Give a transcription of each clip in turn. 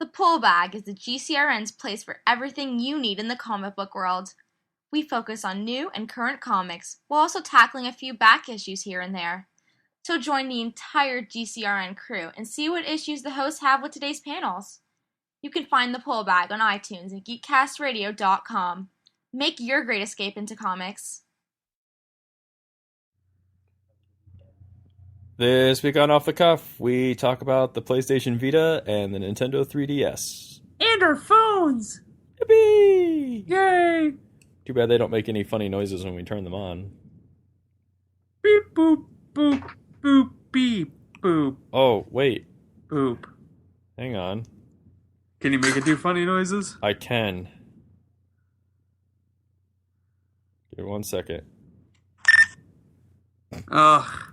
The Pull Bag is the GCRN's place for everything you need in the comic book world. We focus on new and current comics, while also tackling a few back issues here and there. So join the entire GCRN crew and see what issues the hosts have with today's panels. You can find the Pull Bag on iTunes and geekcastradio.com. Make your great escape into comics. This week on Off the Cuff, we talk about the PlayStation Vita and the Nintendo 3DS. And our phones! Yippee! Yay! Too bad they don't make any funny noises when we turn them on. Beep boop boop boop beep boop. Oh, wait. Boop. Hang on. Can you make it do funny noises? I can. Give it 1 second. Ugh.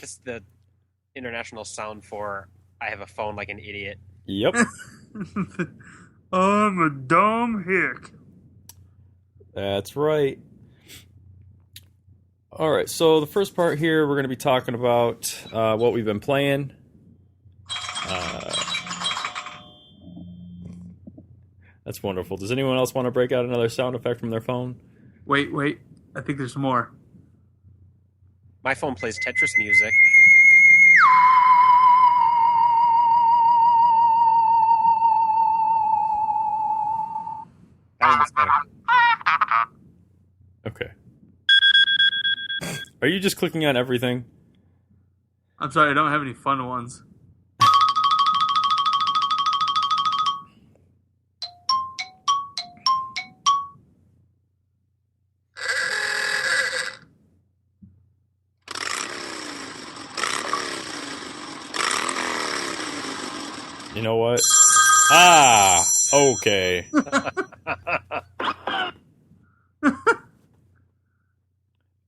It's the international sound for I have a phone like an idiot. Yep. I'm a dumb hick. That's right. Alright, so the first part here, we're going to be talking about what we've been playing. That's wonderful. Does anyone else want to break out another sound effect from their phone? Wait. I think there's more. My phone plays Tetris music. That one was kind of... Okay. Are you just clicking on everything? I'm sorry, I don't have any fun ones. You know what? Ah! Okay.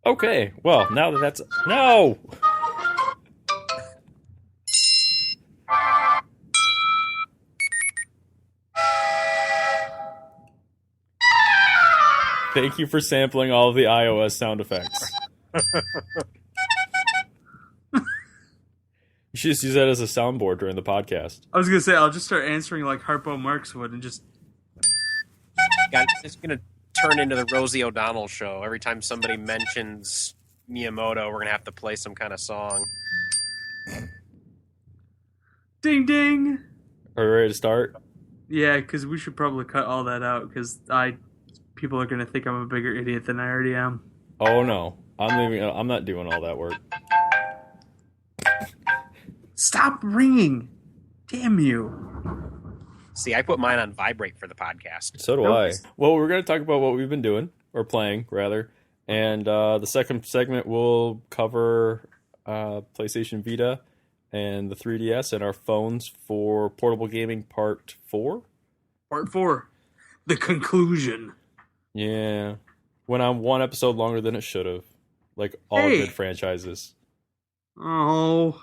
Okay, well, now that that's... No! Thank you for sampling all of the iOS sound effects. You should just use that as a soundboard during the podcast. I was gonna say, I'll just start answering like Harpo Marx would and just... God, it's going to turn into the Rosie O'Donnell show. Every time somebody mentions Miyamoto, we're going to have to play some kind of song. Ding ding! Are we ready to start? Yeah, because we should probably cut all that out, because people are gonna think I'm a bigger idiot than I already am. Oh no. I'm not doing all that work. Stop ringing! Damn you. See, I put mine on vibrate for the podcast. So do I. Well, we're going to talk about what we've been doing, or playing, rather. And the second segment will cover PlayStation Vita and the 3DS and our phones for portable gaming part 4. Part 4. The conclusion. Yeah. Went on one episode longer than it should have. Like all good franchises. Oh.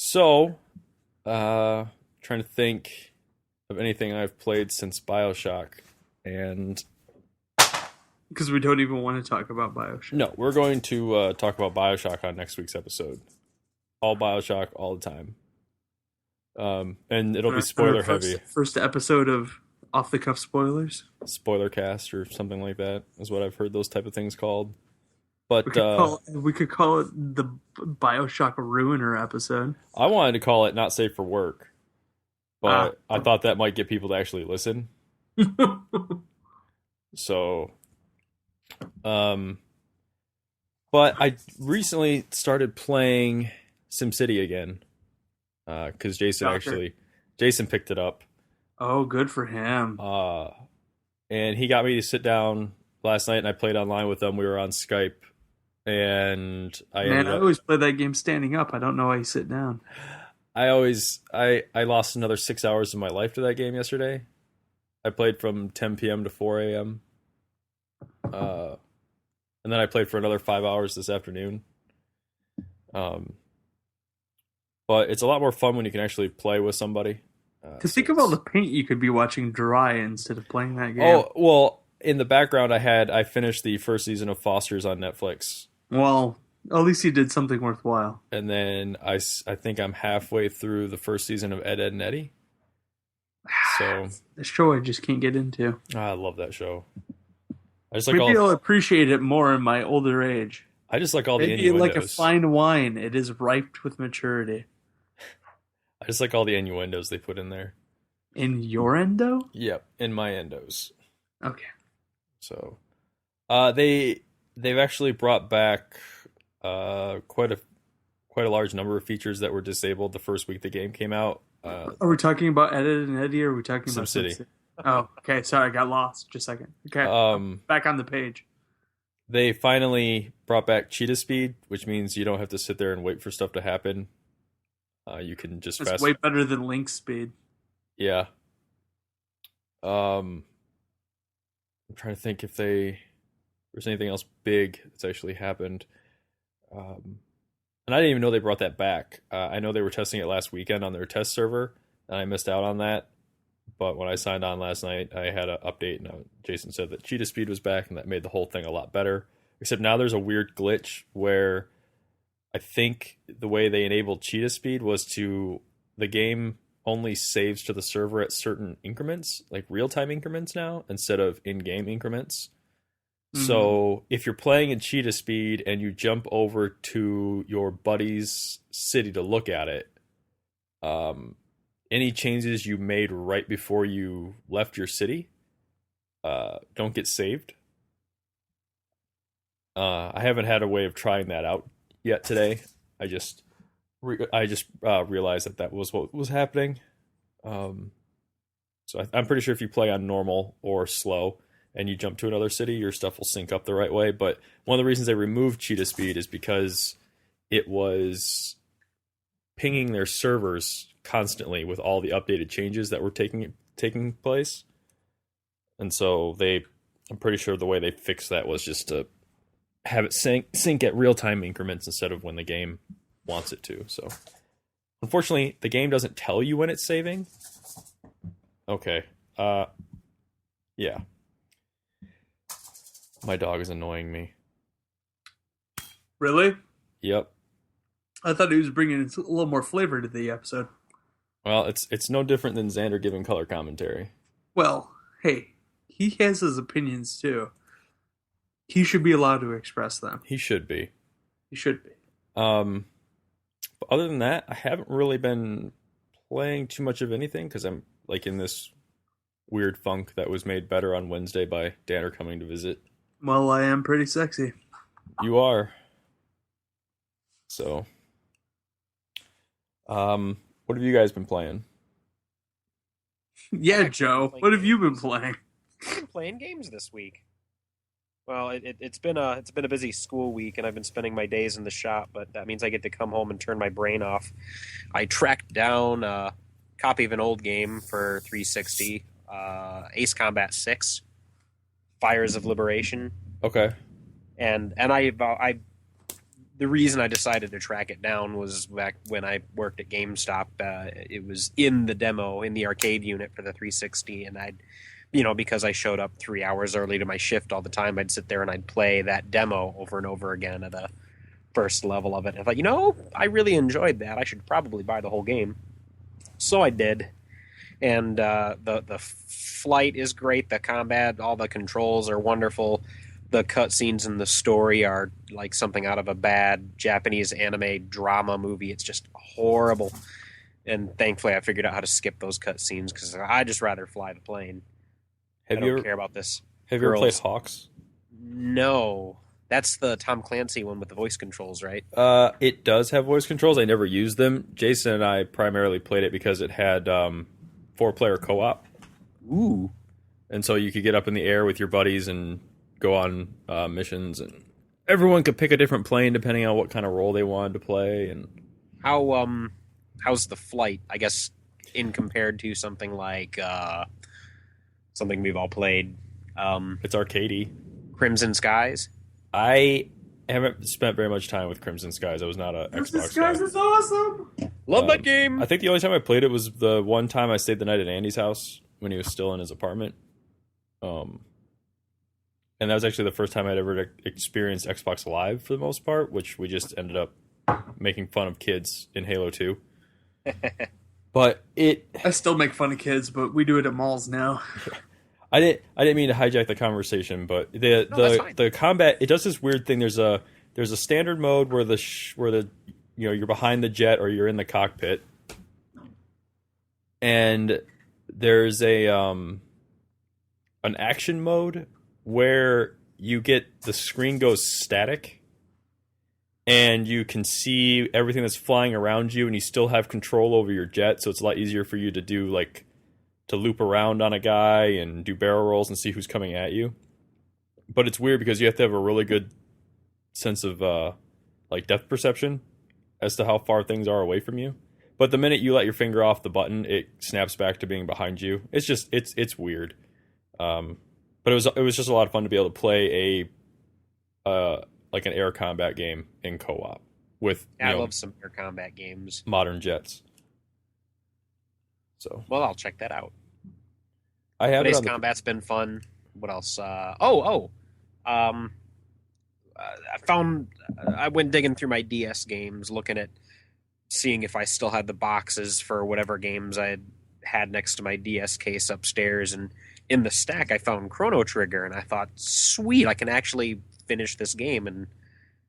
So, trying to think of anything I've played since BioShock, and... Because we don't even want to talk about BioShock. No, we're going to talk about BioShock on next week's episode. All BioShock, all the time. And it'll be spoiler heavy. First episode of Off the Cuff Spoilers? Spoiler cast or something like that is what I've heard those type of things called. But we could call it the BioShock Ruiner episode. I wanted to call it Not Safe for Work, but I thought that might get people to actually listen. So But I recently started playing SimCity again because Jason picked it up. Oh, good for him. And he got me to sit down last night, and I played online with him. We were on Skype, and I always play that game standing up. I don't know why you sit down. I lost another 6 hours of my life to that game yesterday. I played from 10 p.m. to 4 a.m. And then I played for another 5 hours this afternoon. But it's a lot more fun when you can actually play with somebody. Think of all the paint you could be watching dry instead of playing that game. Oh, well, in the background I finished the first season of Foster's on Netflix. Well, at least you did something worthwhile. And then I think I'm halfway through the first season of Ed, Edd n Eddy. So the show I just can't get into. I love that show. Maybe I'll appreciate it more in my older age. I just like all the Maybe innuendos. like a fine wine, it is ripe with maturity. I just like all the innuendos they put in there. In your endo? Yep, in my endos. Okay. So, they've actually brought back quite a large number of features that were disabled the first week the game came out. Are we talking about Ed, Edd n Eddy, or are we talking about SimCity? Oh, okay. Sorry, I got lost. Just a second. Okay, back on the page. They finally brought back cheetah speed, which means you don't have to sit there and wait for stuff to happen. You can just It's way better than Link speed. Yeah. I'm trying to think if there's anything else big that's actually happened. And I didn't even know they brought that back. I know they were testing it last weekend on their test server, and I missed out on that. But when I signed on last night, I had an update, and Jason said that cheetah speed was back, and that made the whole thing a lot better. Except now there's a weird glitch where I think the way they enabled cheetah speed was the game only saves to the server at certain increments, like real-time increments now, instead of in-game increments. Mm-hmm. So if you're playing in cheetah speed and you jump over to your buddy's city to look at it, any changes you made right before you left your city don't get saved. I haven't had a way of trying that out yet today. I just realized that was what was happening. So I'm pretty sure if you play on normal or slow and you jump to another city, your stuff will sync up the right way. But one of the reasons they removed cheetah speed is because it was pinging their servers constantly with all the updated changes that were taking place. And so I'm pretty sure the way they fixed that was just to have it sync at real-time increments instead of when the game wants it to. So unfortunately, the game doesn't tell you when it's saving. Okay. Yeah. My dog is annoying me. Really? Yep. I thought he was bringing a little more flavor to the episode. Well, it's no different than Xander giving color commentary. Well, hey, he has his opinions too. He should be allowed to express them. He should be. He should be. But other than that, I haven't really been playing too much of anything because I'm like in this weird funk that was made better on Wednesday by Danner coming to visit. Well, I am pretty sexy. You are. So, what have you guys been playing? Yeah, Joe. What have you been playing? I've been playing games this week. Well, it's been a busy school week, and I've been spending my days in the shop. But that means I get to come home and turn my brain off. I tracked down a copy of an old game for 360, Ace Combat 6, Fires of Liberation. Okay. And I the reason I decided to track it down was back when I worked at GameStop. It was in the demo in the arcade unit for the 360, and because I showed up 3 hours early to my shift all the time, I'd sit there and I'd play that demo over and over again at the first level of it. And I thought, I really enjoyed that. I should probably buy the whole game. So I did. And the flight is great. The combat, all the controls are wonderful. The cutscenes and the story are like something out of a bad Japanese anime drama movie. It's just horrible. And thankfully I figured out how to skip those cutscenes because I'd just rather fly the plane. I don't care about this. Have you ever played Hawks? No, that's the Tom Clancy one with the voice controls, right? It does have voice controls. I never used them. Jason and I primarily played it because it had 4-player co-op. Ooh. And so you could get up in the air with your buddies and go on missions, and everyone could pick a different plane depending on what kind of role they wanted to play. And How's the flight? I guess in compared to something like something we've all played, it's arcadey. Crimson Skies. I haven't spent very much time with Crimson Skies. I was not a Crimson Xbox Skies guy. is awesome. Love that game. I think the only time I played it was the one time I stayed the night at Andy's house when he was still in his apartment. And that was actually the first time I'd ever experienced Xbox Live for the most part, which we just ended up making fun of kids in Halo 2. But I still make fun of kids, but we do it at malls now. I didn't mean to hijack the conversation, but the combat, it does this weird thing. There's a standard mode where you're behind the jet or you're in the cockpit, and there's an action mode where you get the screen goes static and you can see everything that's flying around you, and you still have control over your jet, so it's a lot easier for you to do to loop around on a guy and do barrel rolls and see who's coming at you. But it's weird because you have to have a really good sense of depth perception as to how far things are away from you. But the minute you let your finger off the button, it snaps back to being behind you. It's just it's weird. But it was just a lot of fun to be able to play an air combat game in co-op with I love some air combat games. Modern jets. So I'll check that out. I have Space combat's been fun. What else? I went digging through my DS games, seeing if I still had the boxes for whatever games I had next to my DS case upstairs, and in the stack I found Chrono Trigger, and I thought, sweet, I can actually finish this game. And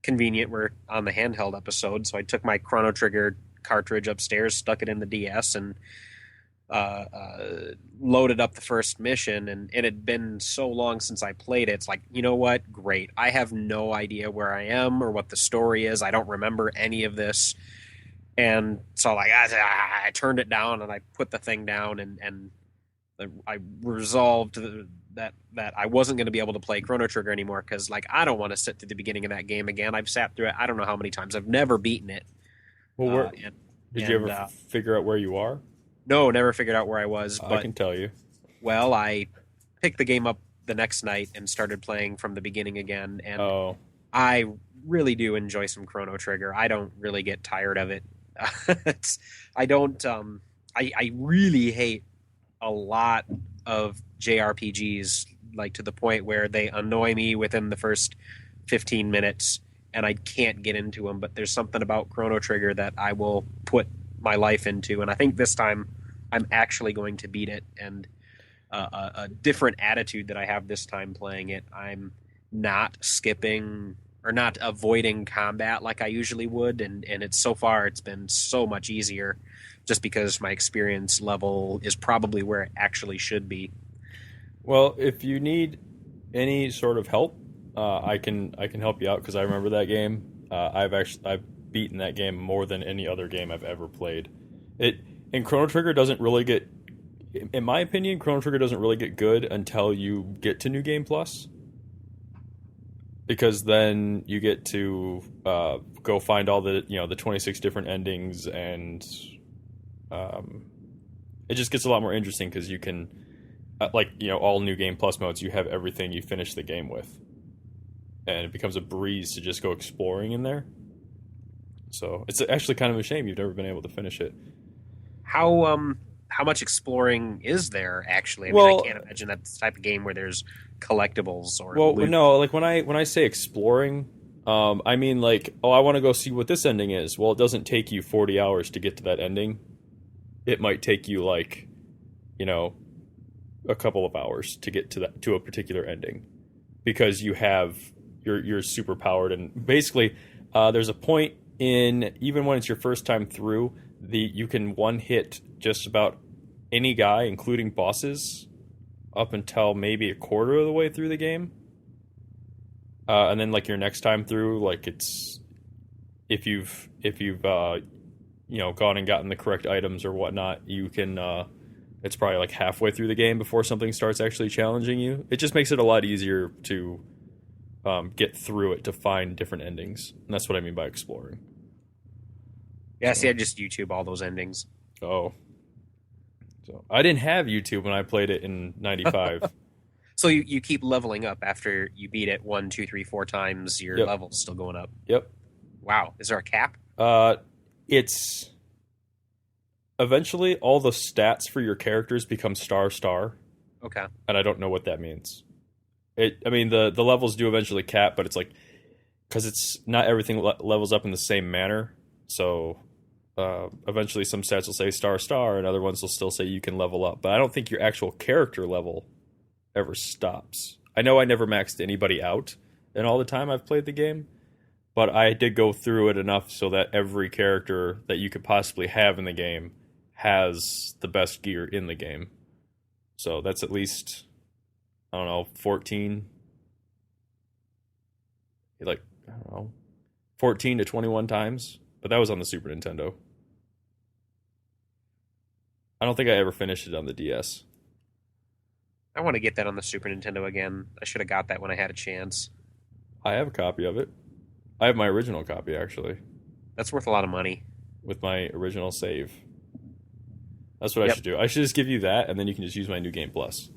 convenient, we're on the handheld episode, so I took my Chrono Trigger cartridge upstairs, stuck it in the DS, and loaded up the first mission. And it had been so long since I played it. It's like, you know what? Great. I have no idea where I am or what the story is. I don't remember any of this. And so I turned it down and I put the thing down, and I resolved that I wasn't going to be able to play Chrono Trigger anymore, because I don't want to sit through the beginning of that game again. I've sat through it I don't know how many times. I've never beaten it. Well, did you ever figure out where you are? No, never figured out where I was. But, I can tell you. Well, I picked the game up the next night and started playing from the beginning again, and I really do enjoy some Chrono Trigger. I don't really get tired of it. I really hate a lot of JRPGs, to the point where they annoy me within the first 15 minutes and I can't get into them. But there's something about Chrono Trigger that I will put my life into, and I think this time I'm actually going to beat it. And a different attitude that I have this time playing it. I'm not skipping or not avoiding combat like I usually would, and it's been so much easier, just because my experience level is probably where it actually should be. Well, if you need any sort of help, I can help you out, because I remember that game. I've beaten that game more than any other game I've ever played. And Chrono Trigger doesn't really get, in my opinion, Chrono Trigger doesn't really get good until you get to New Game Plus, because then you get to go find all the 26 different endings, and it just gets a lot more interesting, because you can all New Game Plus modes, you have everything you finish the game with, and it becomes a breeze to just go exploring in there. So it's actually kind of a shame you've never been able to finish it. How much exploring is there actually? I can't imagine that's the type of game where there's collectibles or loot. No, when I say exploring, I mean I want to go see what this ending is. Well, it doesn't take you 40 hours to get to that ending. It might take you a couple of hours to get to a particular ending, because you're super powered. And basically there's a point in, even when it's your first time through, you can one hit just about any guy, including bosses, up until maybe a quarter of the way through the game. and then like your next time through, like it's if you've gone and gotten the correct items or whatnot, you can. It's probably like halfway through the game before something starts actually challenging you. It just makes it a lot easier to get through it to find different endings, and that's what I mean by exploring. Yeah, see, I just YouTube all those endings. Oh, so I didn't have YouTube when I played it in '95. So you keep leveling up after you beat it 1, 2, 3, 4 times. Your Yep. level's still going up. Yep. Wow, is there a cap? It's eventually all the stats for your characters become star, Okay. and I don't know what that means. I mean, the levels do eventually cap, but it's like because it's not everything levels up in the same manner. So eventually, some stats will say star, and other ones will still say you can level up. But I don't think your actual character level ever stops. I know I never maxed anybody out in all the time I've played the game, but I did go through it enough so that every character that you could possibly have in the game has the best gear in the game. So that's at least, I don't know, 14. Like, I don't know, 14 to 21 times. But that was on the Super Nintendo. I don't think I ever finished it on the DS. I want to get that on the Super Nintendo again. I should have got that when I had a chance. I have a copy of it. I have my original copy, actually, That's worth a lot of money. with my original save. That's what I should do. I should just give you that, and then you can just use my New Game Plus.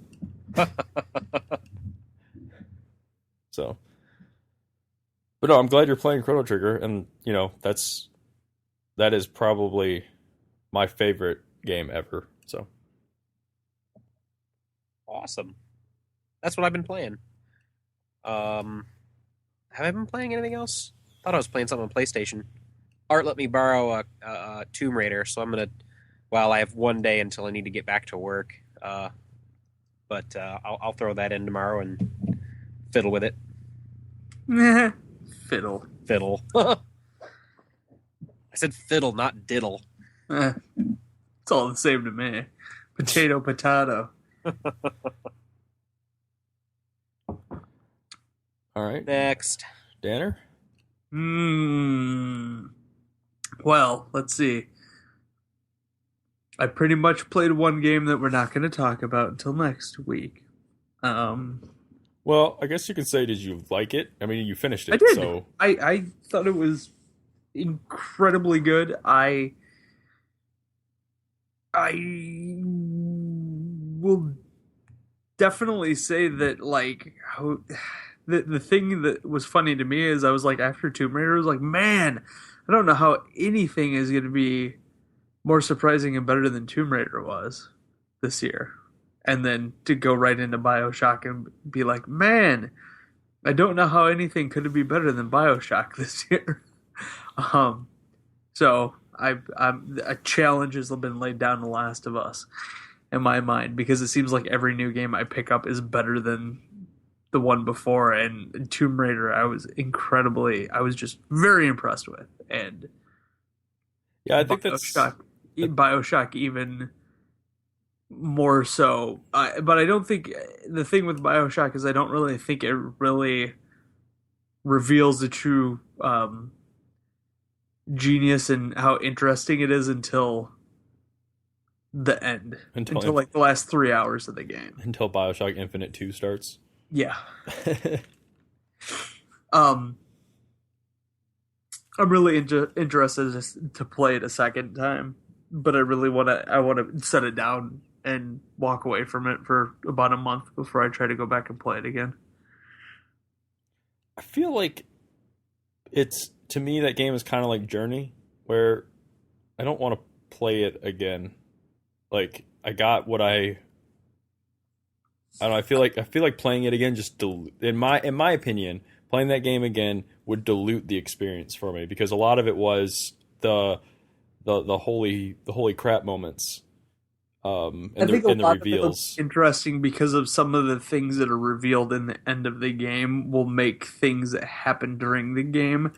So, but no, I'm glad you're playing Chrono Trigger, and that is probably my favorite game ever. So, Awesome. That's what I've been playing. Have I been playing anything else? Thought I was playing something on PlayStation. Art let me borrow a Tomb Raider, so I'm gonna. Well, I have one day until I need to get back to work. But I'll throw that in tomorrow and fiddle with it. Fiddle. Fiddle. I said fiddle, not diddle. It's all the same to me. Potato. all right, Next. Danner. Well, let's see. I pretty much played one game that we're not going to talk about until next week. Well, I guess you could say, did you like it? I mean, you finished it. I did. So I thought it was incredibly good. I will definitely say that, like, the thing that was funny to me is I was like, after Tomb Raider, I was like, man, I don't know how anything is going to be more surprising and better than Tomb Raider was this year. And then to go right into BioShock and be like, man, I don't know how anything could be better than BioShock this year. So a challenge has been laid down to Last of Us in my mind, because it seems like every new game I pick up is better than the one before. And Tomb Raider, I was just very impressed with. And yeah, I think that's BioShock even more so. But I don't think the thing with BioShock is I don't really think it really reveals the true genius and how interesting it is until the end. Until like the last 3 hours of the game. Until BioShock Infinite 2 starts. Yeah. I'm really interested to play it a second time, but I want to set it down and walk away from it for about a month before I try to go back and play it again. I feel like to me, that game is kind of like Journey, where I don't want to play it again. Like, I got what I don't know. I feel like playing it again just in my opinion, playing that game again would dilute the experience for me, because a lot of it was the holy crap moments. And I think a lot reveals. Of it interesting because of some of the things that are revealed in the end of the game will make things that happen during the game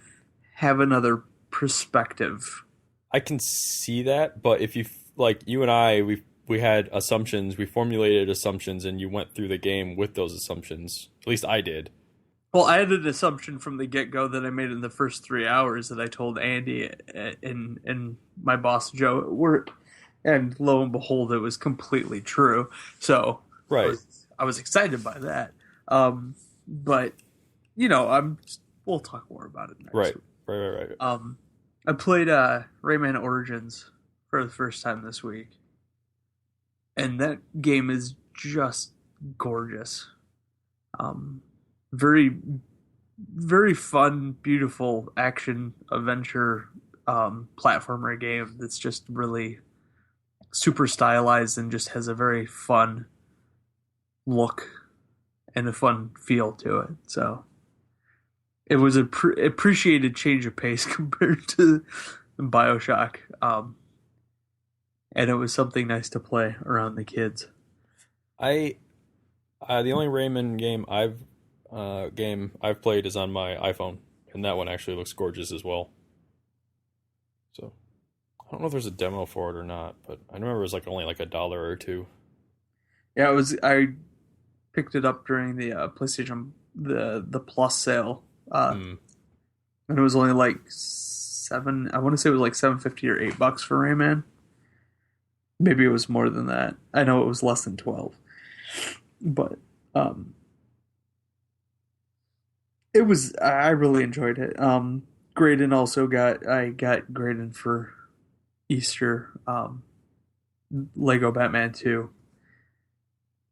have another perspective. I can see that, but if you like you and I, we had assumptions, we formulated assumptions, and you went through the game with those assumptions. At least I did. Well, I had an assumption from the get-go that I made in the first 3 hours that I told Andy and my boss Joe at work, and lo and behold, it was completely true. So Right. I was excited by that. But we'll talk more about it next Right. week. Right. I played Rayman Origins for the first time this week, and that game is just gorgeous. Very, very fun, beautiful action adventure platformer game that's just really super stylized and just has a very fun look and a fun feel to it. So it was a appreciated change of pace compared to BioShock, and it was something nice to play around the kids. The only Rayman game I've played is on my iPhone, and that one actually looks gorgeous as well. So I don't know if there's a demo for it or not, but I remember it was only like $1 or $2. Yeah, it was. I picked it up during the PlayStation the Plus sale, and it was only like $7. I want to say it was like $7.50 or $8 for Rayman. Maybe it was more than that. I know it was less than 12, but it was. I really enjoyed it. Graydon also got Graydon for Easter. Lego Batman 2.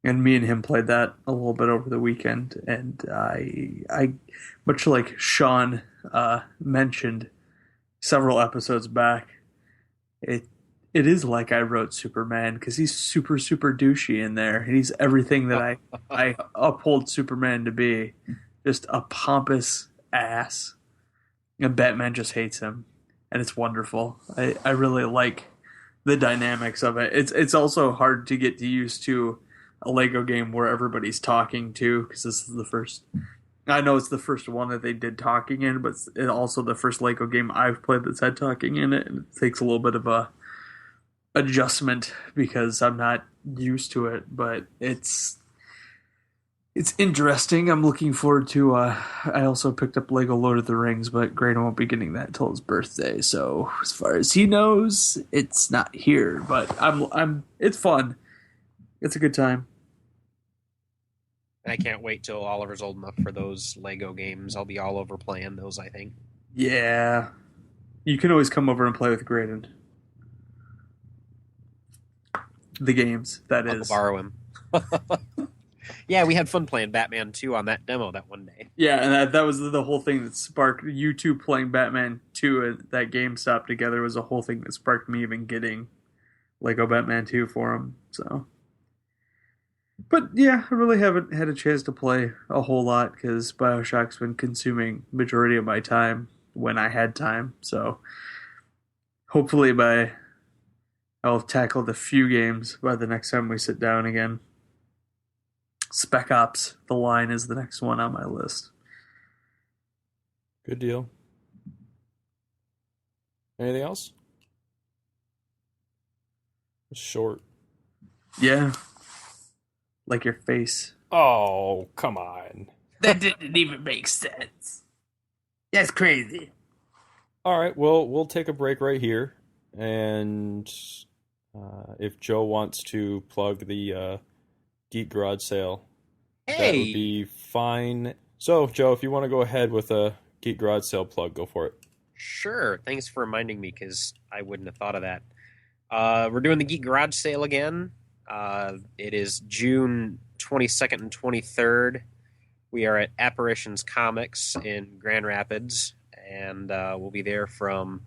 And me and him played that a little bit over the weekend, and I much like Sean mentioned several episodes back, it is like I wrote Superman, because he's super douchey in there, and he's everything that I uphold Superman to be, just a pompous ass, and Batman just hates him, and it's wonderful. I really like the dynamics of it. It's also hard to get used to a Lego game where everybody's talking too, because this is the first. I know it's the first one that they did talking in, but it's also the first Lego game I've played that's had talking in it, and it takes a little bit of a adjustment because I'm not used to it. But it's interesting. I'm looking forward to. I also picked up Lego Lord of the Rings, but Graydon won't be getting that until his birthday. So as far as he knows, it's not here. But It's fun. It's a good time. I can't wait till Oliver's old enough for those Lego games. I'll be all over playing those, I think. Yeah. You can always come over and play with Graydon. The games, that I'll is. I'll borrow him. Yeah, we had fun playing Batman 2 on that demo that one day. Yeah, and that was the whole thing that sparked you two playing Batman 2 at that GameStop together was a whole thing that sparked me even getting Lego Batman 2 for him, so... But yeah, I really haven't had a chance to play a whole lot because BioShock's been consuming majority of my time when I had time. So hopefully I'll have tackled a few games by the next time we sit down again. Spec Ops: The Line is the next one on my list. Good deal. Anything else? It's short. Yeah. Like your face. Oh, come on. That didn't even make sense. That's crazy. All right, well, we'll take a break right here. And if Joe wants to plug the Geek Garage sale, that would be fine. So, Joe, if you want to go ahead with a Geek Garage sale plug, go for it. Sure. Thanks for reminding me, because I wouldn't have thought of that. We're doing the Geek Garage sale again. It is June 22nd and 23rd. We are at Apparitions Comics in Grand Rapids, and we'll be there from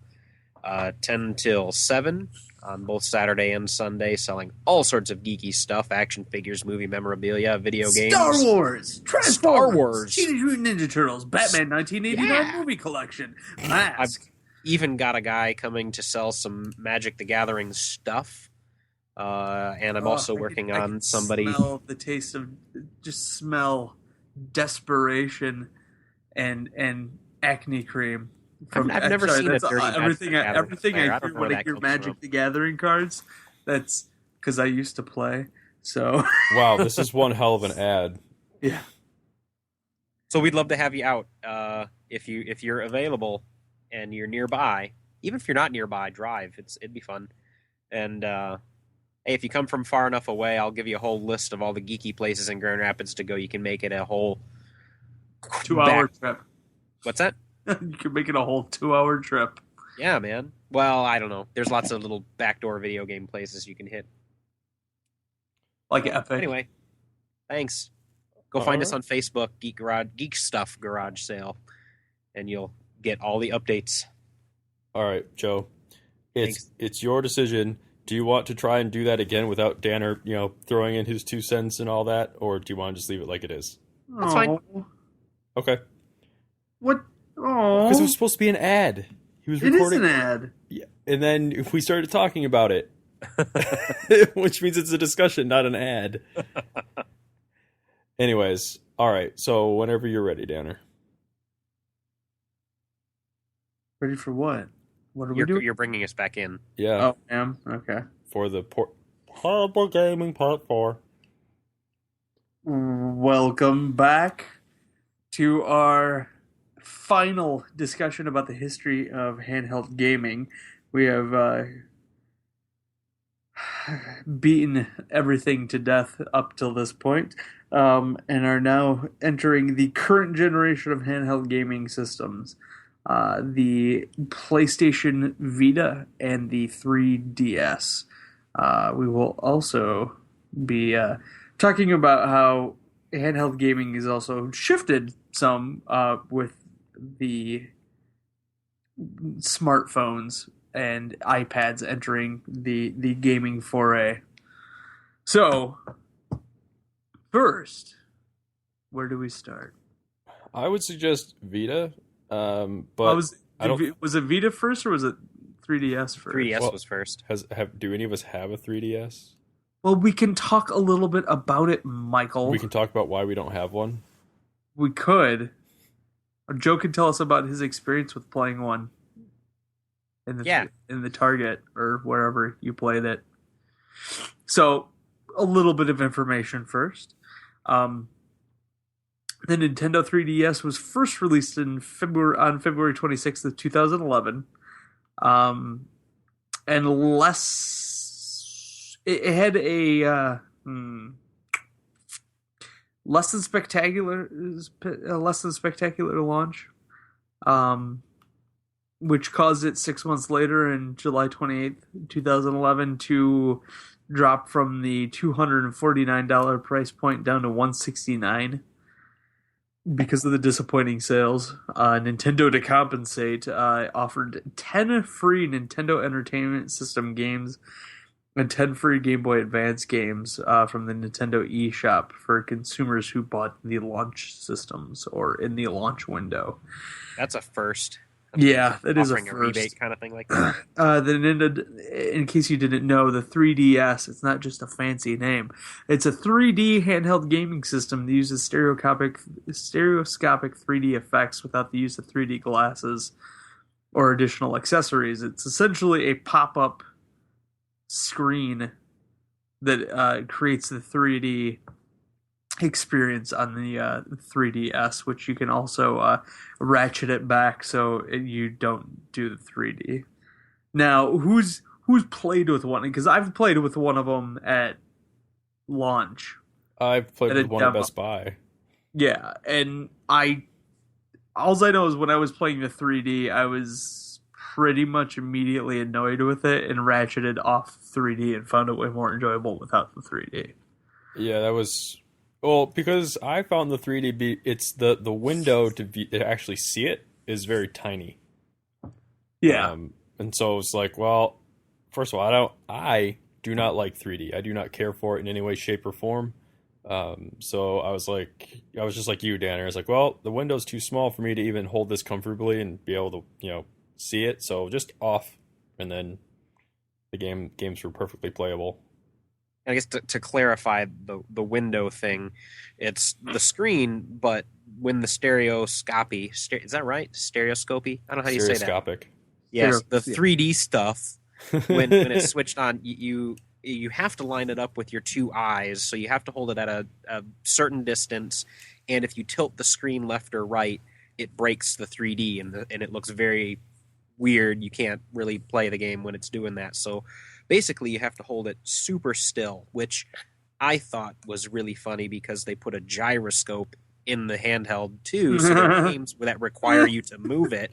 10 till 7 on both Saturday and Sunday, selling all sorts of geeky stuff: action figures, movie memorabilia, video games. Star Wars, Transformers, Star Wars, Teenage Mutant Ninja Turtles, Batman 1989 movie collection, Mask. I've even got a guy coming to sell some Magic the Gathering stuff. And I'm also working on somebody. Smell the taste of, just smell desperation and acne cream. I've never seen a dirty everything. Everything I hear when I hear Magic from. the Gathering cards. That's because I used to play. So wow, this is one hell of an ad. Yeah. So we'd love to have you out if you're available and you're nearby. Even if you're not nearby, drive. It'd be fun. And hey, if you come from far enough away, I'll give you a whole list of all the geeky places in Grand Rapids to go. You can make it a whole 2-hour trip. What's that? You can make it a whole 2-hour trip. Yeah, man. Well, I don't know. There's lots of little backdoor video game places you can hit. Like Epic. Anyway, thanks. Go find us on Facebook, Geek Stuff Garage Sale, and you'll get all the updates. All right, Joe. It's your decision. Do you want to try and do that again without Danner, throwing in his 2 cents and all that, or do you want to just leave it like it is? That's fine. Okay. What? Oh, because it was supposed to be an ad. He was recording. It is an ad. Yeah, and then we started talking about it, which means it's a discussion, not an ad. Anyways, all right. So whenever you're ready, Danner. Ready for what? What are we doing? You're bringing us back in. Yeah. Oh, I am? Okay. For the Horrible Gaming Part 4. Welcome back to our final discussion about the history of handheld gaming. We have beaten everything to death up till this point, and are now entering the current generation of handheld gaming systems. The PlayStation Vita and the 3DS. We will also be talking about how handheld gaming is also shifted some with the smartphones and iPads entering the gaming foray. So, first, where do we start? I would suggest Vita. But was it Vita first or was it 3DS first? 3DS was first. Do any of us have a 3DS? Well, we can talk a little bit about it, Michael. We can talk about why we don't have one. We could. Or Joe could tell us about his experience with playing one in the Target or wherever you played it. So, a little bit of information first. The Nintendo 3DS was first released on February 26th of 2011. And it had a less than spectacular launch, which caused it 6 months later, in July 28th, 2011, to drop from the $249 price point down to $169. Because of the disappointing sales, Nintendo, to compensate, offered 10 free Nintendo Entertainment System games and 10 free Game Boy Advance games from the Nintendo eShop for consumers who bought the launch systems or in the launch window. That's a first. Yeah, that is a first. Offering a rebate kind of thing like that. In case you didn't know, the 3DS, it's not just a fancy name. It's a 3D handheld gaming system that uses stereoscopic 3D effects without the use of 3D glasses or additional accessories. It's essentially a pop-up screen that creates the 3D experience on the 3DS, which you can also ratchet it back so you don't do the 3D. Now, who's played with one? Because I've played with one of them at launch. I've played with one at Best Buy. Yeah, and all I know is when I was playing the 3D, I was pretty much immediately annoyed with it and ratcheted off 3D and found it way more enjoyable without the 3D. Yeah, that was... Well, because I found the 3D, it's the window to actually see it is very tiny. Yeah. And so it's like, well, first of all, I do not like 3D. I do not care for it in any way, shape, or form. So I was just like you, Danner. I was like, well, the window's too small for me to even hold this comfortably and be able to, see it. So just off, and then the games were perfectly playable. I guess to clarify the window thing, it's the screen, but when the stereoscopy, is that right? Stereoscopy? I don't know how you say that. Stereoscopic. Yes, the 3D stuff, when it's switched on, you have to line it up with your two eyes, so you have to hold it at a certain distance, and if you tilt the screen left or right, it breaks the 3D, and it looks very weird. You can't really play the game when it's doing that. So basically, you have to hold it super still, which I thought was really funny because they put a gyroscope in the handheld too, so there are games that require you to move it,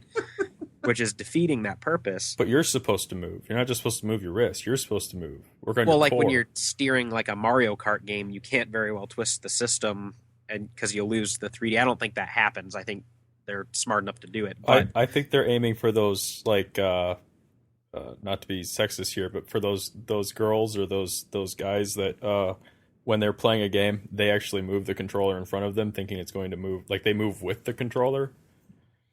which is defeating that purpose. But you're supposed to move. You're not just supposed to move your wrist. You're supposed to move. Work on Well, your like core. when you're steering like a Mario Kart game, you can't very well twist the system, and because you'll lose the 3D. I don't think that happens. I think they're smart enough to do it. But I think they're aiming for those, like, not to be sexist here, but for those girls or those guys that when they're playing a game, they actually move the controller in front of them, thinking it's going to move. Like, they move with the controller.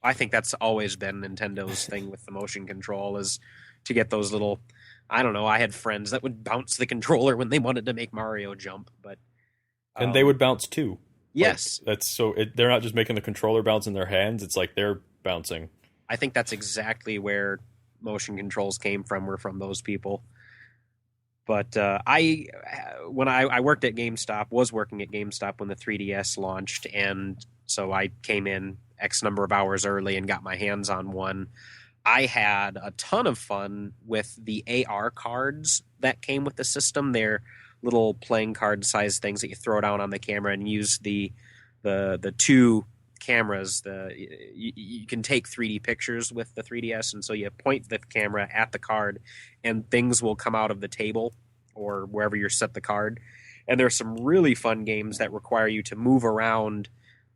I think that's always been Nintendo's thing with the motion control, is to get those little, I don't know, I had friends that would bounce the controller when they wanted to make Mario jump, but And they would bounce too. Yes. Like, that's they're not just making the controller bounce in their hands, it's like they're bouncing. I think that's exactly where motion controls came from, were from those people. But when I worked at GameStop, was working at GameStop when the 3DS launched, and so I came in X number of hours early and got my hands on one. I had a ton of fun with the AR cards that came with the system. They're little playing card size things that you throw down on the camera and use the two cameras. You can take 3D pictures with the 3DS, and so you point the camera at the card and things will come out of the table or wherever you set the card. And there's some really fun games that require you to move around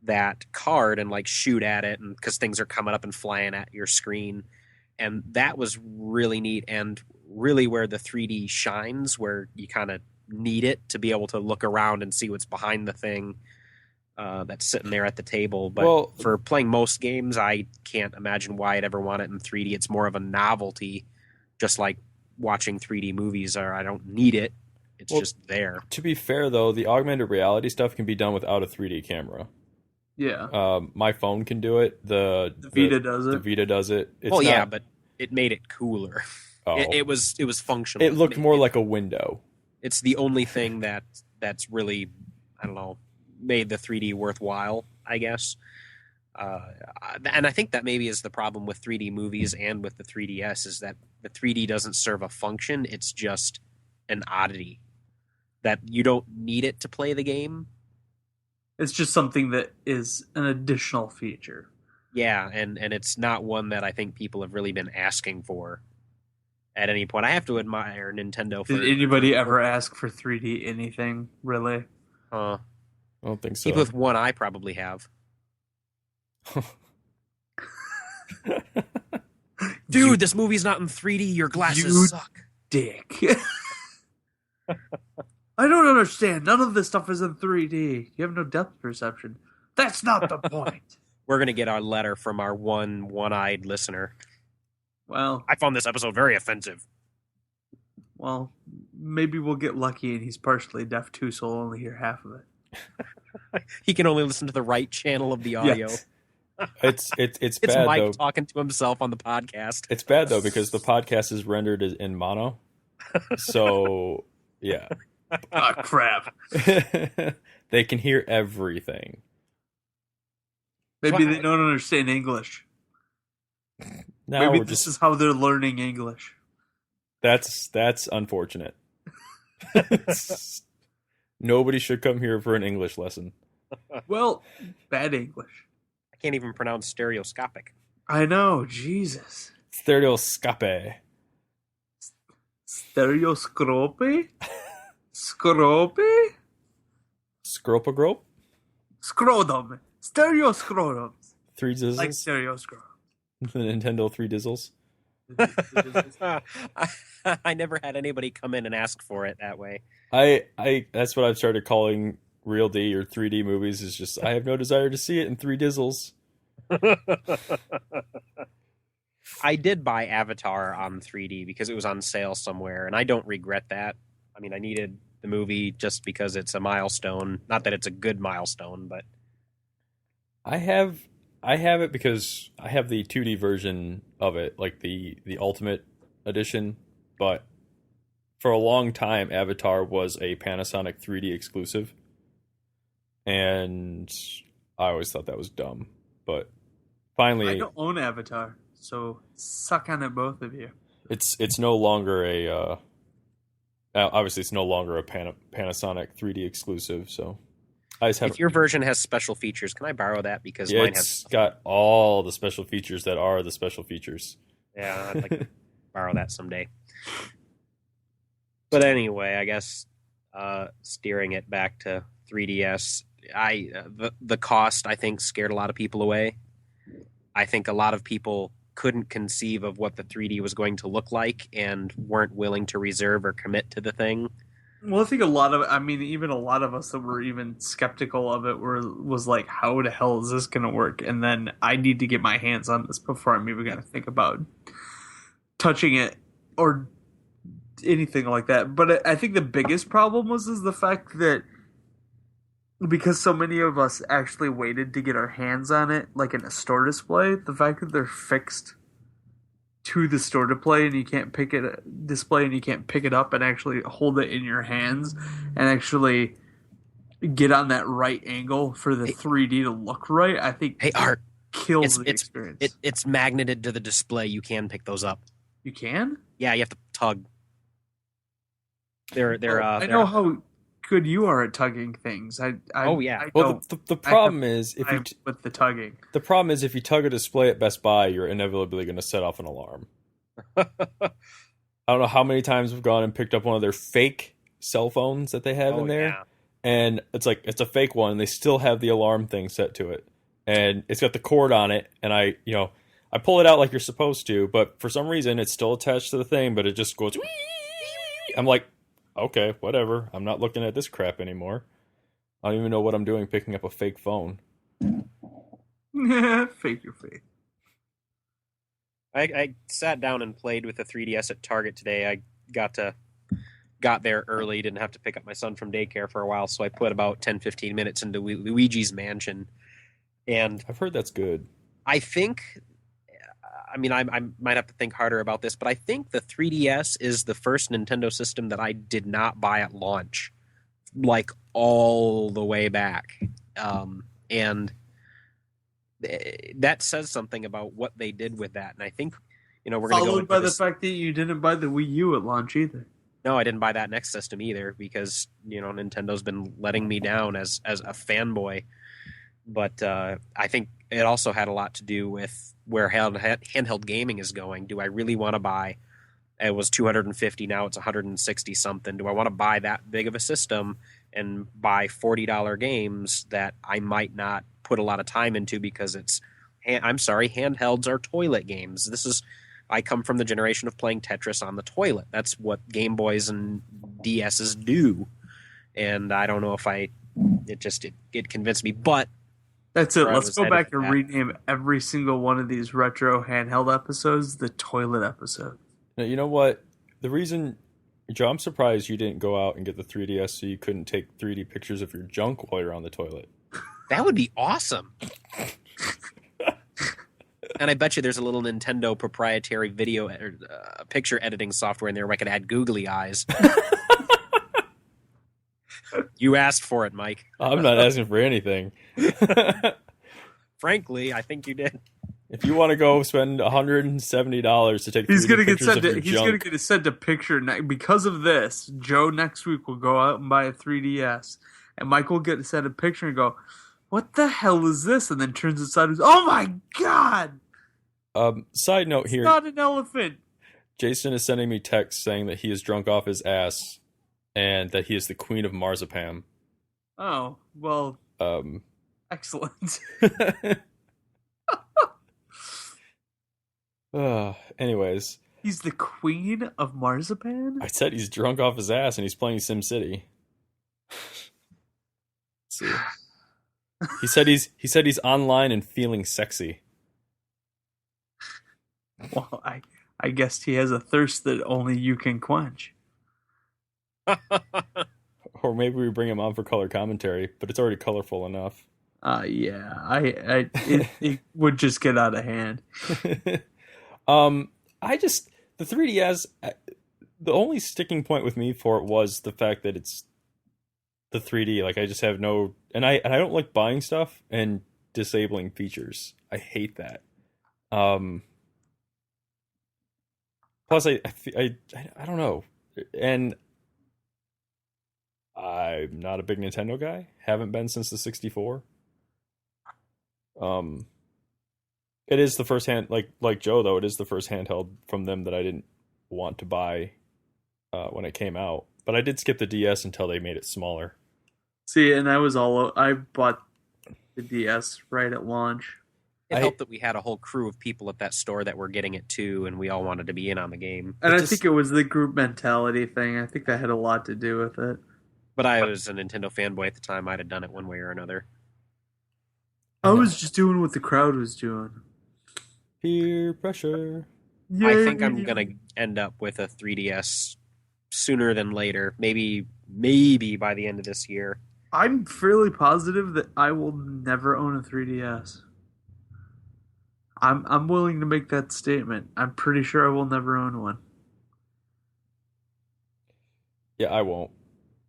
that card and like shoot at it, and because things are coming up and flying at your screen. And that was really neat, and really where the 3D shines, where you kind of need it to be able to look around and see what's behind the thing that's sitting there at the table. But for playing most games, I can't imagine why I'd ever want it in 3D. It's more of a novelty, just like watching 3D movies are. I don't need it. It's just there. To be fair, though, the augmented reality stuff can be done without a 3D camera. Yeah. My phone can do it. The Vita does it. The Vita does it. Well, yeah, but it made it cooler. Oh. It was functional. It looked more like a window. It's the only thing that's really, I don't know, made the 3D worthwhile, I guess. And I think that maybe is the problem with 3D movies and with the 3DS, is that the 3D doesn't serve a function. It's just an oddity that you don't need it to play the game. It's just something that is an additional feature. Yeah, and it's not one that I think people have really been asking for at any point. I have to admire Nintendo for... Did anybody ever ask for 3D anything, really? I don't think so. People with one eye probably have. Dude, this movie's not in 3D. Your glasses suck. Dick. I don't understand. None of this stuff is in 3D. You have no depth perception. That's not the point. We're going to get our letter from our one-eyed listener. Well, I found this episode very offensive. Well, maybe we'll get lucky and he's partially deaf too, so we'll only hear half of it. He can only listen to the right channel of the audio. Yes. It's It's bad, Mike though. talking to himself on the podcast. It's bad, though, because the podcast is rendered in mono. So, yeah. Oh, crap. They can hear everything. Maybe they don't understand English. Now Maybe this is how they're learning English. That's unfortunate. Nobody should come here for an English lesson. Well, bad English. I can't even pronounce stereoscopic. I know, Jesus. Stereoscope. Stereoscope? Scrope? Scropagrope? Scrotum. Stereoscrotum. 3 dizzles? Like stereoscrotum. The Nintendo 3 dizzles? I never had anybody come in and ask for it that way. I that's what I've started calling Real D or 3D movies, is just I have no desire to see it in 3 dizzles. I did buy Avatar on 3D because it was on sale somewhere, and I don't regret that. I mean, I needed the movie just because it's a milestone. Not that it's a good milestone, but I have it because I have the 2D version of it, like the Ultimate Edition, but for a long time Avatar was a Panasonic 3D exclusive. And I always thought that was dumb, but I finally, don't own Avatar, so suck on it, both of you. it's no longer a obviously it's no longer a Panasonic 3D exclusive. So I just have If your version has special features, can I borrow that? Because yeah, mine it's has. got all the special features that are the special features. Yeah, I'd like to borrow that someday. But anyway, I guess steering it back to 3DS, the cost I think scared a lot of people away. I think a lot of people couldn't conceive of what the 3D was going to look like and weren't willing to reserve or commit to the thing. Well, I think even a lot of us that were even skeptical of it was like, how the hell is this going to work? And then I need to get my hands on this before I'm even going to think about touching it or anything like that. But I think the biggest problem is the fact that because so many of us actually waited to get our hands on it, like in a store display, the fact that they're fixed to the store display and you can't pick it up and actually hold it in your hands and actually get on that right angle for the 3D to look right, I think Art kills the experience. It's magneted to the display. You can pick those up. You can? Yeah, you have to tug. I know how good you are at tugging things. Oh yeah. Well, the problem is with the tugging. The problem is if you tug a display at Best Buy, you're inevitably going to set off an alarm. I don't know how many times we've gone and picked up one of their fake cell phones that they have in there, yeah. and it's a fake one. And they still have the alarm thing set to it, and it's got the cord on it. And I pull it out like you're supposed to, but for some reason it's still attached to the thing, but it just goes. I'm like, okay, whatever. I'm not looking at this crap anymore. I don't even know what I'm doing picking up a fake phone. Fake your faith. I sat down and played with the 3DS at Target today. I got there early, didn't have to pick up my son from daycare for a while, so I put about 10-15 minutes into Luigi's Mansion. And I've heard that's good. I think, I might have to think harder about this, but I think the 3DS is the first Nintendo system that I did not buy at launch, like all the way back. And that says something about what they did with that. And I think, we're going to go followed by this. The fact that you didn't buy the Wii U at launch either. No, I didn't buy that next system either because, Nintendo's been letting me down as a fanboy. But I think it also had a lot to do with where handheld gaming is going. Do I really want to buy? It was $250, now it's $160 something. Do I want to buy that big of a system and buy $40 games that I might not put a lot of time into because handhelds are toilet games. I come from the generation of playing Tetris on the toilet. That's what Game Boys and DSs do. And I don't know if it convinced me, but that's it. Let's go back and rename every single one of these retro handheld episodes the toilet episode. Now, you know what? The reason, Joe, I'm surprised you didn't go out and get the 3DS so you couldn't take 3D pictures of your junk while you're on the toilet. That would be awesome. And I bet you there's a little Nintendo proprietary video picture editing software in there where I could add googly eyes. You asked for it, Mike. I'm not asking for anything. Frankly, I think you did. If you want to go spend $170 to take 3D pictures of your junk, he's going to get sent a picture because of this. Joe next week will go out and buy a 3DS, and Mike will get sent a picture and go, "What the hell is this?" And then turns it sideways. Oh my god! Side note here: it's not an elephant. Jason is sending me texts saying that he is drunk off his ass and that he is the queen of marzipan. Oh well. Excellent. Anyways. He's the queen of marzipan? I said he's drunk off his ass and he's playing SimCity. Let's see. He said he's online and feeling sexy. Well, I guess he has a thirst that only you can quench. Or maybe we bring him on for color commentary, but it's already colorful enough. Yeah, it would just get out of hand. The 3DS, the only sticking point with me for it was the fact that the 3D. Like I just have no, and I don't like buying stuff and disabling features. I hate that. Plus, I don't know, and I'm not a big Nintendo guy. Haven't been since the 64. It is the first like Joe though. It is the first handheld from them that I didn't want to buy when it came out. But I did skip the DS until they made it smaller. See, and I bought the DS right at launch. It helped that we had a whole crew of people at that store that were getting it too, and we all wanted to be in on the game. And I think it was the group mentality thing. I think that had a lot to do with it. But I was a Nintendo fanboy at the time. I'd have done it one way or another. I was just doing what the crowd was doing. Peer pressure. Yeah, I think I'm going to end up with a 3DS sooner than later. Maybe by the end of this year. I'm fairly positive that I will never own a 3DS. I'm willing to make that statement. I'm pretty sure I will never own one. Yeah, I won't.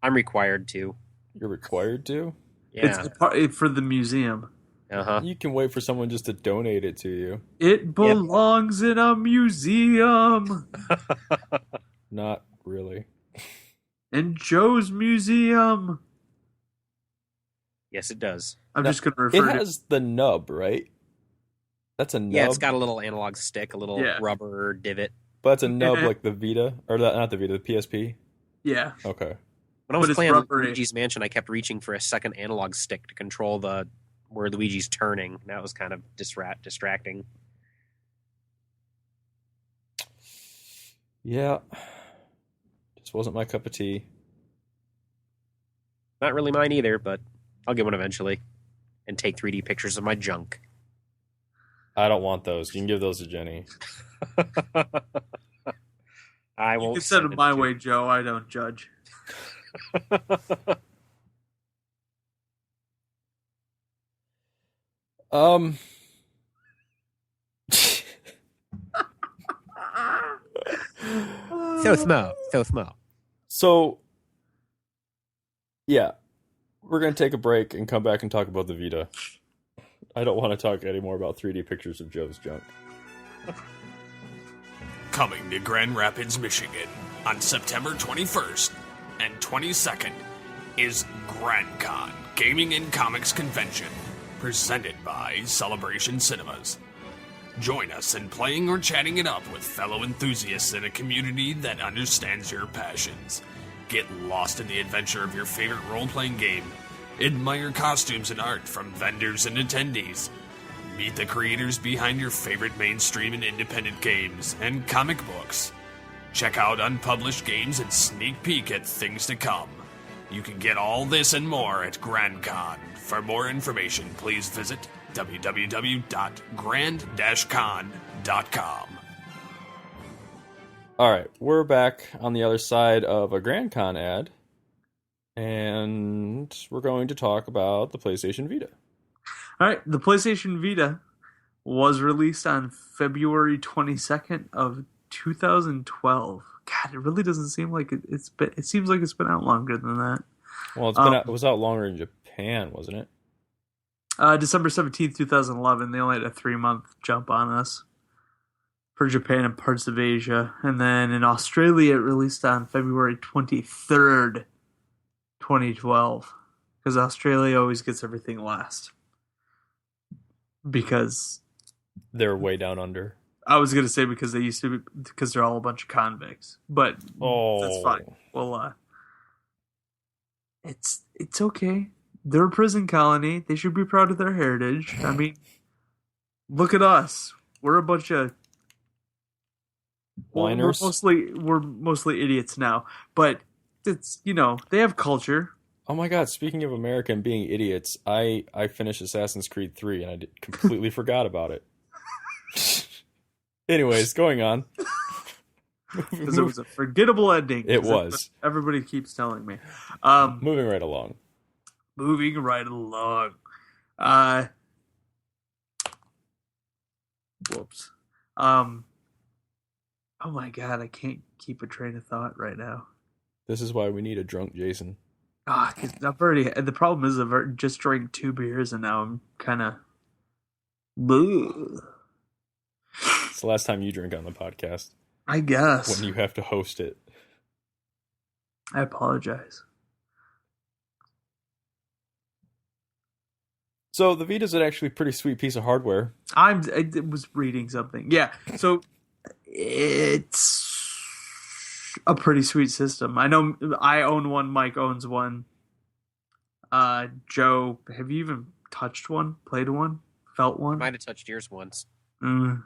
I'm required to. You're required to? Yeah. It's for the museum. Uh-huh. You can wait for someone just to donate it to you. It belongs in a museum. Not really. In Joe's museum. Yes, it does. I'm just going to refer to it. It has the nub, right? That's a nub. Yeah, it's got a little analog stick, a little rubber divot. But it's a nub like the Vita, or not the Vita, the PSP. Yeah. Okay. When I was playing Luigi's Mansion, I kept reaching for a second analog stick to control where Luigi's turning. That was kind of distracting. Yeah. Just wasn't my cup of tea. Not really mine either, but I'll get one eventually. And take 3D pictures of my junk. I don't want those. You can give those to Jenny. I won't. You can send them my way, Joe. I don't judge. So small. So, yeah, we're going to take a break and come back and talk about the Vita. I don't want to talk anymore about 3D pictures of Joe's junk. Coming to Grand Rapids, Michigan on September 21st and 22nd is GrandCon Gaming and Comics Convention, presented by Celebration Cinemas. Join us in playing or chatting it up with fellow enthusiasts in a community that understands your passions. Get lost in the adventure of your favorite role-playing game. Admire costumes and art from vendors and attendees. Meet the creators behind your favorite mainstream and independent games and comic books. Check out unpublished games and sneak peek at things to come. You can get all this and more at GrandCon. For more information, please visit www.grand-con.com. All right, we're back on the other side of a GrandCon ad, and we're going to talk about the PlayStation Vita. All right, the PlayStation Vita was released on February 22nd of 2012. God, it really doesn't seem like it's been. It seems like it's been out longer than that. Well, it was out longer in Japan, wasn't it? December 17th, 2011. They only had a 3-month jump on us for Japan and parts of Asia. And then in Australia, it released on February 23rd, 2012. Because Australia always gets everything last. Because they're way down under. I was going to say because they're all a bunch of convicts. But that's fine. Well, it's okay. They're a prison colony. They should be proud of their heritage. I mean, look at us. We're a bunch of whiners. We're mostly idiots now, but it's they have culture. Oh my God! Speaking of American being idiots, I finished Assassin's Creed 3 and I completely forgot about it. Anyways, going on. Because it was a forgettable ending. It was. Everybody keeps telling me. Moving right along. Moving right along. Whoops. Oh my God, I can't keep a train of thought right now. This is why we need a drunk Jason. Ah, 'cause I've already. The problem is just drank 2 beers and now I'm kind of. It's the last time you drink on the podcast I guess. when you have to host it. I apologize. So the Vita's an actually pretty sweet piece of hardware. I was reading something. Yeah, so it's a pretty sweet system. I know I own one. Mike owns one. Joe, have you even touched one? Played one? Felt one? Might have touched yours once. Mm.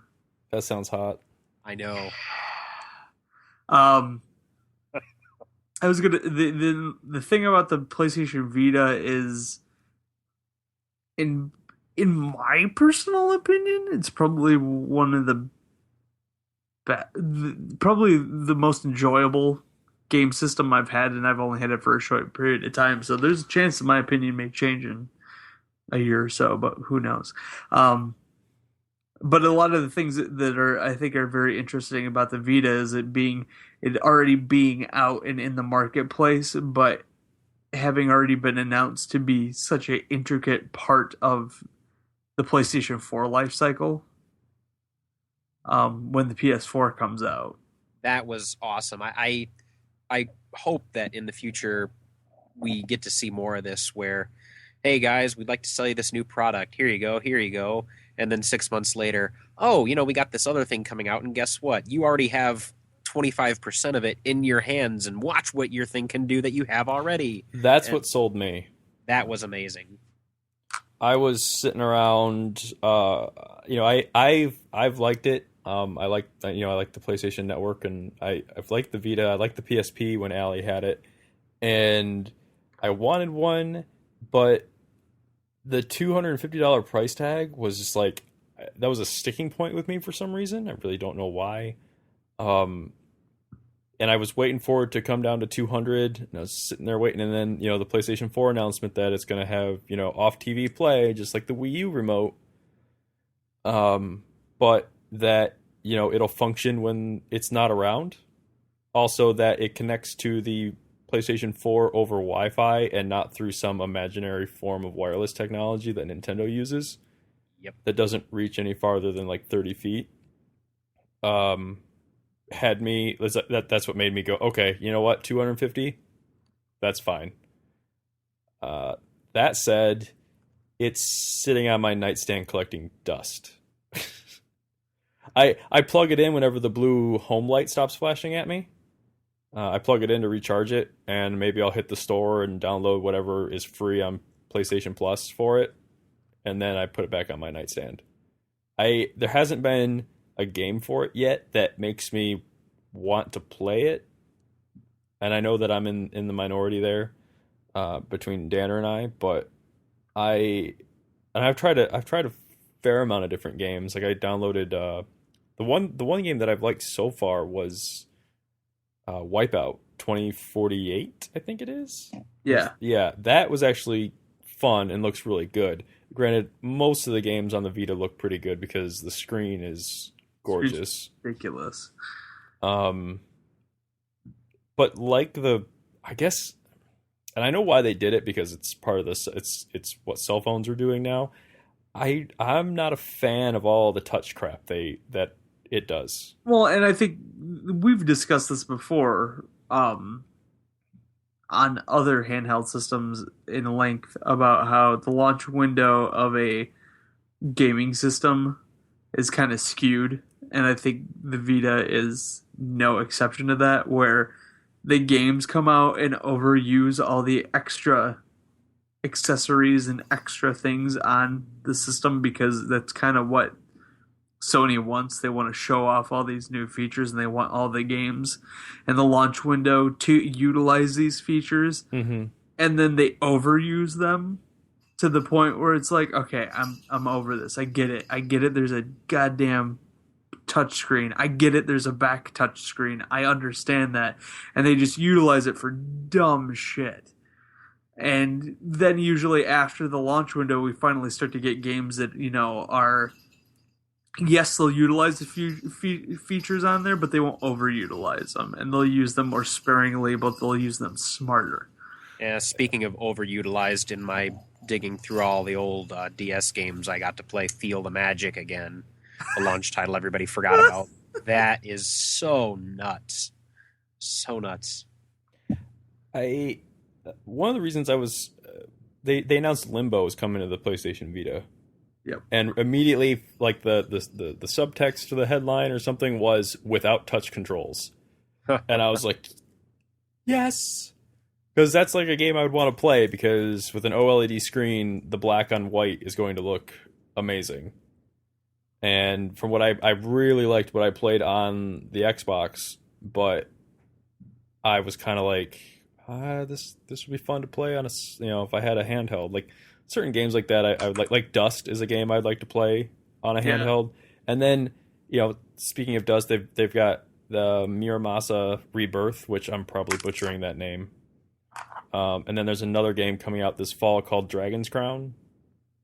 That sounds hot. I know. I was gonna the thing about the PlayStation Vita is in my personal opinion, it's probably one of the probably the most enjoyable game system I've had, and I've only had it for a short period of time. So there's a chance that my opinion may change in a year or so, but who knows? But a lot of the things that are, I think, are very interesting about the Vita is it already being out and in the marketplace, but having already been announced to be such an intricate part of the PlayStation 4 life cycle when the PS4 comes out. That was awesome. I hope that in the future we get to see more of this where, hey guys, we'd like to sell you this new product. Here you go. And then 6 months later, oh, we got this other thing coming out, and guess what? You already have 25% of it in your hands, and watch what your thing can do that you have already. That's what sold me. That was amazing. I was sitting around, I've liked it. I like the PlayStation Network, and I've liked the Vita. I liked the PSP when Allie had it, and I wanted one, but the $250 price tag was just like, that was a sticking point with me for some reason. I really don't know why. And I was waiting for it to come down to 200, and I was sitting there waiting, and then, the PlayStation 4 announcement that it's going to have, off TV play, just like the Wii U remote. But that, it'll function when it's not around. Also that it connects to the PlayStation 4 over Wi-Fi and not through some imaginary form of wireless technology that Nintendo uses. Yep. That doesn't reach any farther than like 30 feet. That's what made me go, okay, you know what, 250? That's fine. That said, it's sitting on my nightstand collecting dust. I plug it in whenever the blue home light stops flashing at me. I plug it in to recharge it, and maybe I'll hit the store and download whatever is free on PlayStation Plus for it, and then I put it back on my nightstand. There hasn't been a game for it yet that makes me want to play it, and I know that I'm in the minority there between Danner and I, but I've tried a fair amount of different games. Like I downloaded the one game that I've liked so far was Wipeout 2048, I think it is. Yeah, that was actually fun and looks really good. Granted, most of the games on the Vita look pretty good because the screen is gorgeous. It's ridiculous. But like I guess, and I know why they did it because it's part of this. It's what cell phones are doing now. I'm not a fan of all the touch crap that it does. Well, and I think we've discussed this before on other handheld systems in length about how the launch window of a gaming system is kind of skewed, and I think the Vita is no exception to that, where the games come out and overuse all the extra accessories and extra things on the system because that's kind of what Sony wants. They want to show off all these new features, and they want all the games and the launch window to utilize these features. Mm-hmm. And then they overuse them to the point where it's like, okay, I'm over this. I get it. There's a goddamn touch screen. I get it. There's a back touch screen. I understand that. And they just utilize it for dumb shit. And then usually after the launch window, we finally start to get games that, are... Yes, they'll utilize the few features on there, but they won't overutilize them. And they'll use them more sparingly, but they'll use them smarter. Yeah, speaking of overutilized, in my digging through all the old DS games, I got to play Feel the Magic again, the launch title everybody forgot about. That is so nuts. So nuts. One of the reasons I was... They announced Limbo was coming to the PlayStation Vita. Yep. And immediately, like, the subtext to the headline or something was without touch controls. And I was like, yes! Because that's like a game I would want to play, because with an OLED screen, the black on white is going to look amazing. And from what I really liked what I played on the Xbox, but I was kind of like, this would be fun to play on if I had a handheld. Like certain games like that, I would like Dust is a game I'd like to play on a handheld. And then, speaking of Dust, they've got the Muramasa Rebirth, which I'm probably butchering that name. And then there's another game coming out this fall called Dragon's Crown,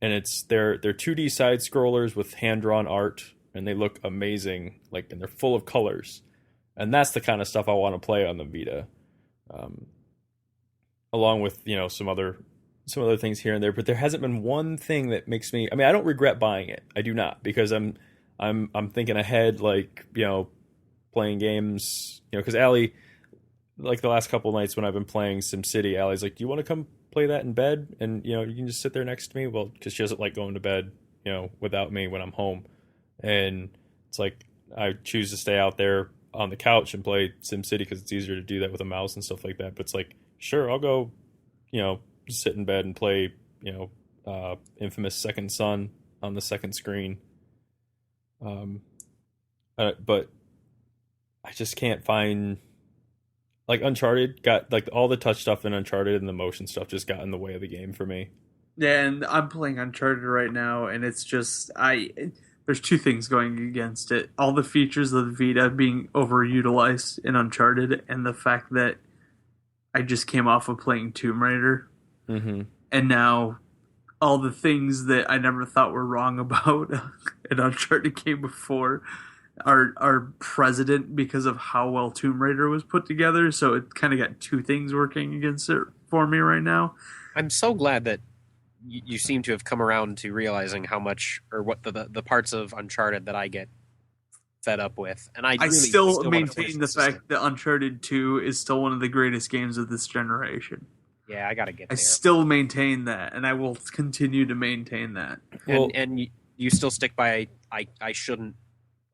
and they're 2D side scrollers with hand drawn art, and they look amazing. And they're full of colors, and that's the kind of stuff I want to play on the Vita, along with some other things here and there. But there hasn't been one thing that makes me. I mean, I don't regret buying it. I do not, because I'm thinking ahead, playing games, because Allie. Like the last couple of nights when I've been playing SimCity, Allie's like, "Do you want to come play that in bed?" And you can just sit there next to me. Well, because she doesn't like going to bed, without me when I'm home. And it's like I choose to stay out there on the couch and play SimCity because it's easier to do that with a mouse and stuff like that. But it's like, sure, I'll go, sit in bed and play, infamous Second Son on the second screen. But I just can't find. Like Uncharted got all the touch stuff in Uncharted and the motion stuff just got in the way of the game for me. Yeah, and I'm playing Uncharted right now, and it's just there's two things going against it: all the features of the Vita being overutilized in Uncharted, and the fact that I just came off of playing Tomb Raider, and now all the things that I never thought were wrong about an Uncharted game before are present because of how well Tomb Raider was put together. So it kind of got two things working against it for me right now. I'm so glad that you seem to have come around to realizing how much, or what the parts of Uncharted that I get fed up with. And I really still maintain the fact that Uncharted 2 is still one of the greatest games of this generation. Yeah, I gotta get there. I still maintain that, and I will continue to maintain that. And you still stick by I shouldn't.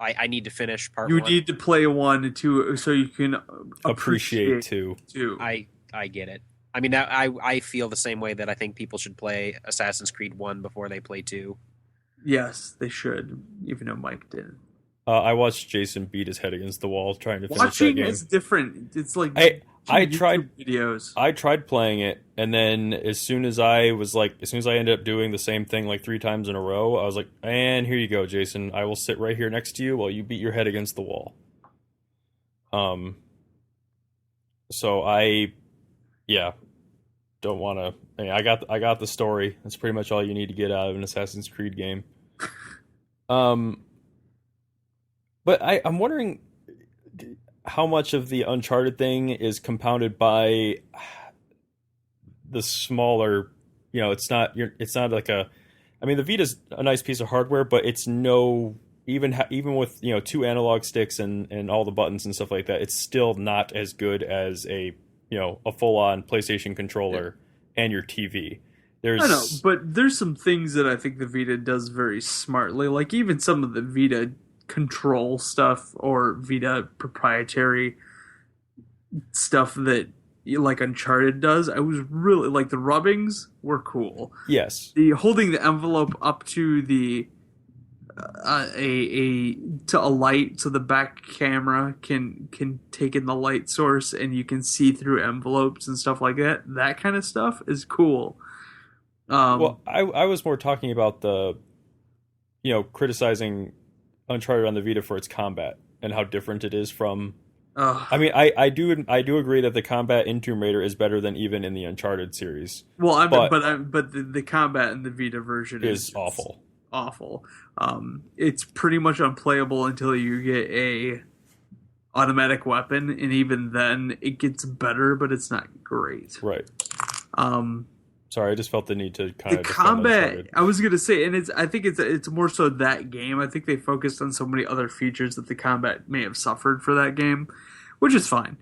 I need to finish part 1. You need to play 1 and 2 so you can appreciate 2. I get it. I mean, I feel the same way that I think people should play Assassin's Creed 1 before they play 2. Yes, they should, even though Mike didn't. I watched Jason beat his head against the wall trying to finish Watching that game. is different. It's like I tried videos. I tried playing it, and then as soon as I ended up doing the same thing 3 times in a row, I was like, and here you go, Jason. I will sit right here next to you while you beat your head against the wall. So don't want to. I mean, I got the story. That's pretty much all you need to get out of an Assassin's Creed game. But I'm wondering how much of the Uncharted thing is compounded by the smaller, it's not like a, I mean, the Vita's a nice piece of hardware, but it's even with, 2 analog sticks and all the buttons and stuff like that, it's still not as good as a full on PlayStation controller and your TV. I know, but there's some things that I think the Vita does very smartly, like even some of the Vita control stuff or Vita proprietary stuff that like Uncharted does. I was really like the rubbings were cool. Yes, the holding the envelope up to the to a light, so the back camera can take in the light source and you can see through envelopes and stuff like that. That kind of stuff is cool. Well, I was more talking about the criticizing Uncharted on the Vita for its combat and how different it is from. I mean, I do agree that the combat in Tomb Raider is better than even in the Uncharted series. Well, but the combat in the Vita version is awful. Awful. It's pretty much unplayable until you get a automatic weapon, and even then it gets better, but it's not great. Right. Sorry, I just felt the need to kind The of combat, I was gonna say, and I think it's more so that game. I think they focused on so many other features that the combat may have suffered for that game, which is fine.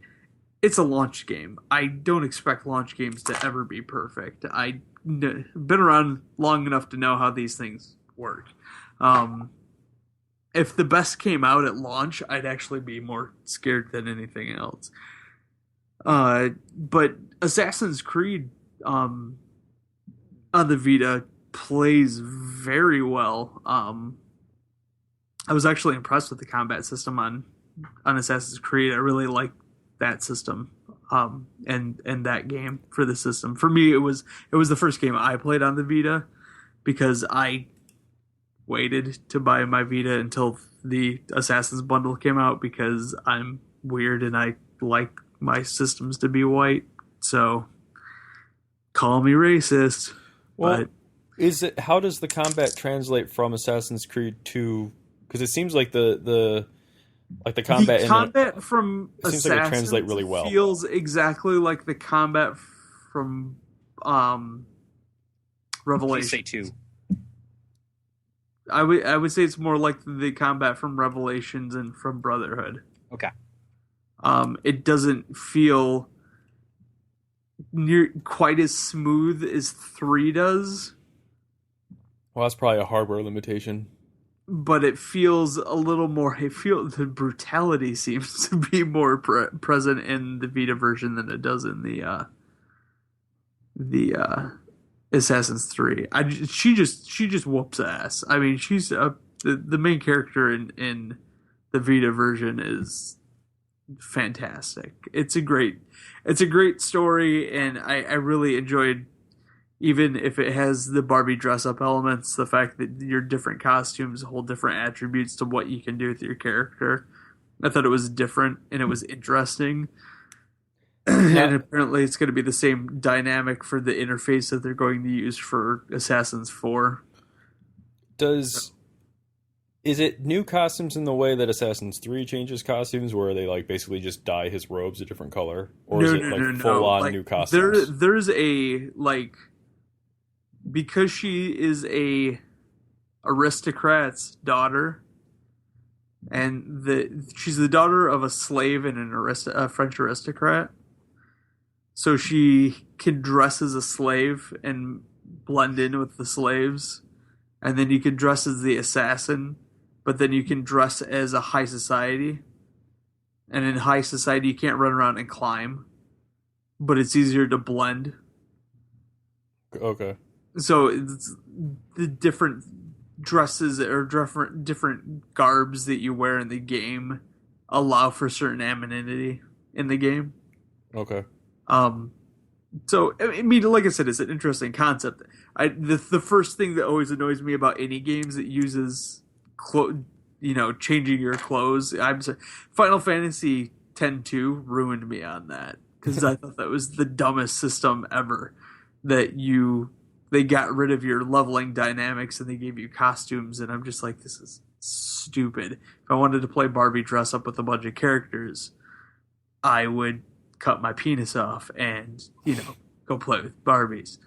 It's a launch game. I don't expect launch games to ever be perfect. I've been around long enough to know how these things work. If the best came out at launch, I'd actually be more scared than anything else. But Assassin's Creed on the Vita plays very well. I was actually impressed with the combat system on Assassin's Creed. I really like that system and that game for the system. For me, it was the first game I played on the Vita because I waited to buy my Vita until the Assassin's bundle came out because I'm weird and I like my systems to be white. So call me racist. Well, but how does the combat translate from Assassin's Creed to? Because it seems like the combat from it seems like it translates really well. Feels exactly like the combat from Revelation. Say two. I would say it's more like the combat from Revelations and from Brotherhood. Okay. It doesn't feel near quite as smooth as 3 does. Well, that's probably a hardware limitation. But it feels a little more. The brutality seems to be more present in the Vita version than it does in the Assassin's 3. She just whoops ass. I mean, she's the main character in the Vita version is fantastic. It's a great story, and I really enjoyed, even if it has the Barbie dress up elements, the fact that your different costumes hold different attributes to what you can do with your character. I thought it was different and it was interesting. And apparently it's going to be the same dynamic for the interface that they're going to use for Assassin's 4. Is it new costumes in the way that Assassin's 3 changes costumes, where they like basically just dye his robes a different color? Or is it full on new costumes? There's a because she is a aristocrat's daughter, and she's the daughter of a slave and a French aristocrat. So she can dress as a slave and blend in with the slaves. And then you can dress as the assassin, but then you can dress as a high society. And in high society, you can't run around and climb, but it's easier to blend. Okay. So it's the different dresses or different garbs that you wear in the game allow for certain anonymity in the game. Okay. So I mean, like I said, it's an interesting concept. The first thing that always annoys me about any games that uses changing your clothes. I'm sorry, Final Fantasy X-2 ruined me on that because I thought that was the dumbest system ever. They got rid of your leveling dynamics and they gave you costumes, and I'm just like, this is stupid. If I wanted to play Barbie dress up with a bunch of characters, I would cut my penis off and, go play with Barbies.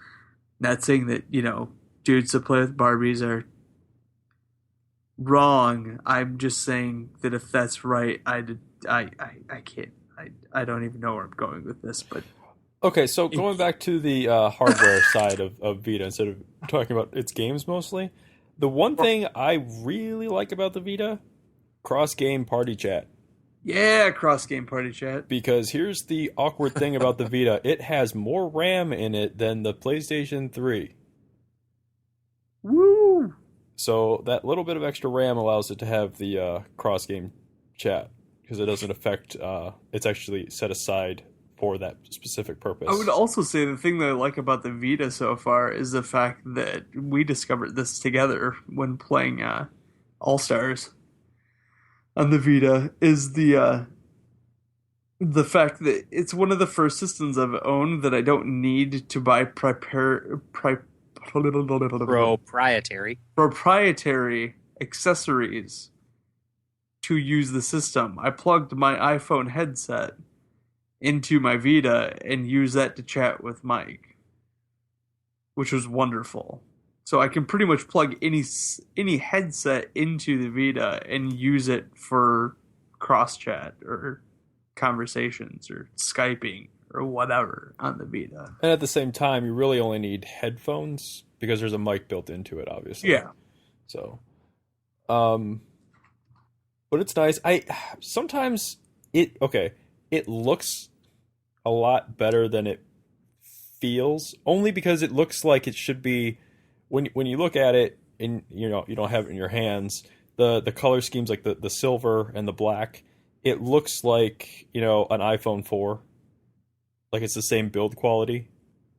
Not saying that, dudes that play with Barbies are wrong. I'm just saying that if that's right, I can't. I don't even know where I'm going with this, but... Okay, so going back to the hardware side of Vita, instead of talking about its games mostly, the one thing I really like about the Vita, cross-game party chat. Yeah, cross-game party chat. Because here's the awkward thing about the Vita. It has more RAM in it than the PlayStation 3. Woo! So that little bit of extra RAM allows it to have the cross-game chat. Because it doesn't affect... it's actually set aside for that specific purpose. I would also say the thing that I like about the Vita so far is the fact that we discovered this together when playing All-Stars on the Vita, is the fact that it's one of the first systems I've owned that I don't need to buy proprietary accessories to use the system. I plugged my iPhone headset into my Vita and use that to chat with Mike. which was wonderful. So I can pretty much plug any headset into the Vita and use it for cross chat or conversations or Skyping or whatever on the Vita. And at the same time, you really only need headphones because there's a mic built into it, obviously. Yeah. So, but it's nice. Sometimes it looks a lot better than it feels, only because it looks like it should be when you look at it and you don't have it in your hands, the color schemes like the silver and the black, it looks like, an iPhone 4. Like it's the same build quality.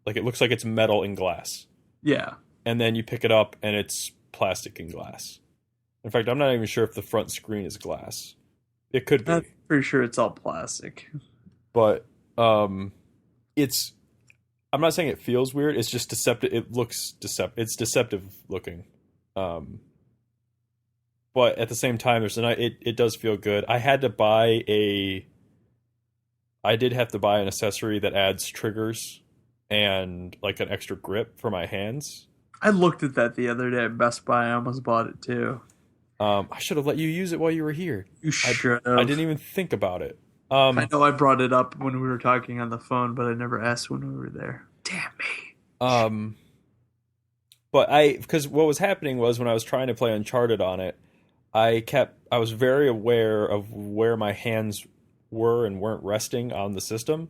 Like it looks like it's metal and glass. Yeah. And then you pick it up and it's plastic and glass. In fact, I'm not even sure if the front screen is glass. It could be. I'm pretty sure it's all plastic. But I'm not saying it feels weird. It's just deceptive. It looks deceptive. It's deceptive looking. But at the same time, it does feel good. I did have to buy an accessory that adds triggers and like an extra grip for my hands. I looked at that the other day at Best Buy. I almost bought it too. I should have let you use it while you were here. You should have. I didn't even think about it. I know I brought it up when we were talking on the phone, but I never asked when we were there. Damn me. But because what was happening was when I was trying to play Uncharted on it, I was very aware of where my hands were and weren't resting on the system,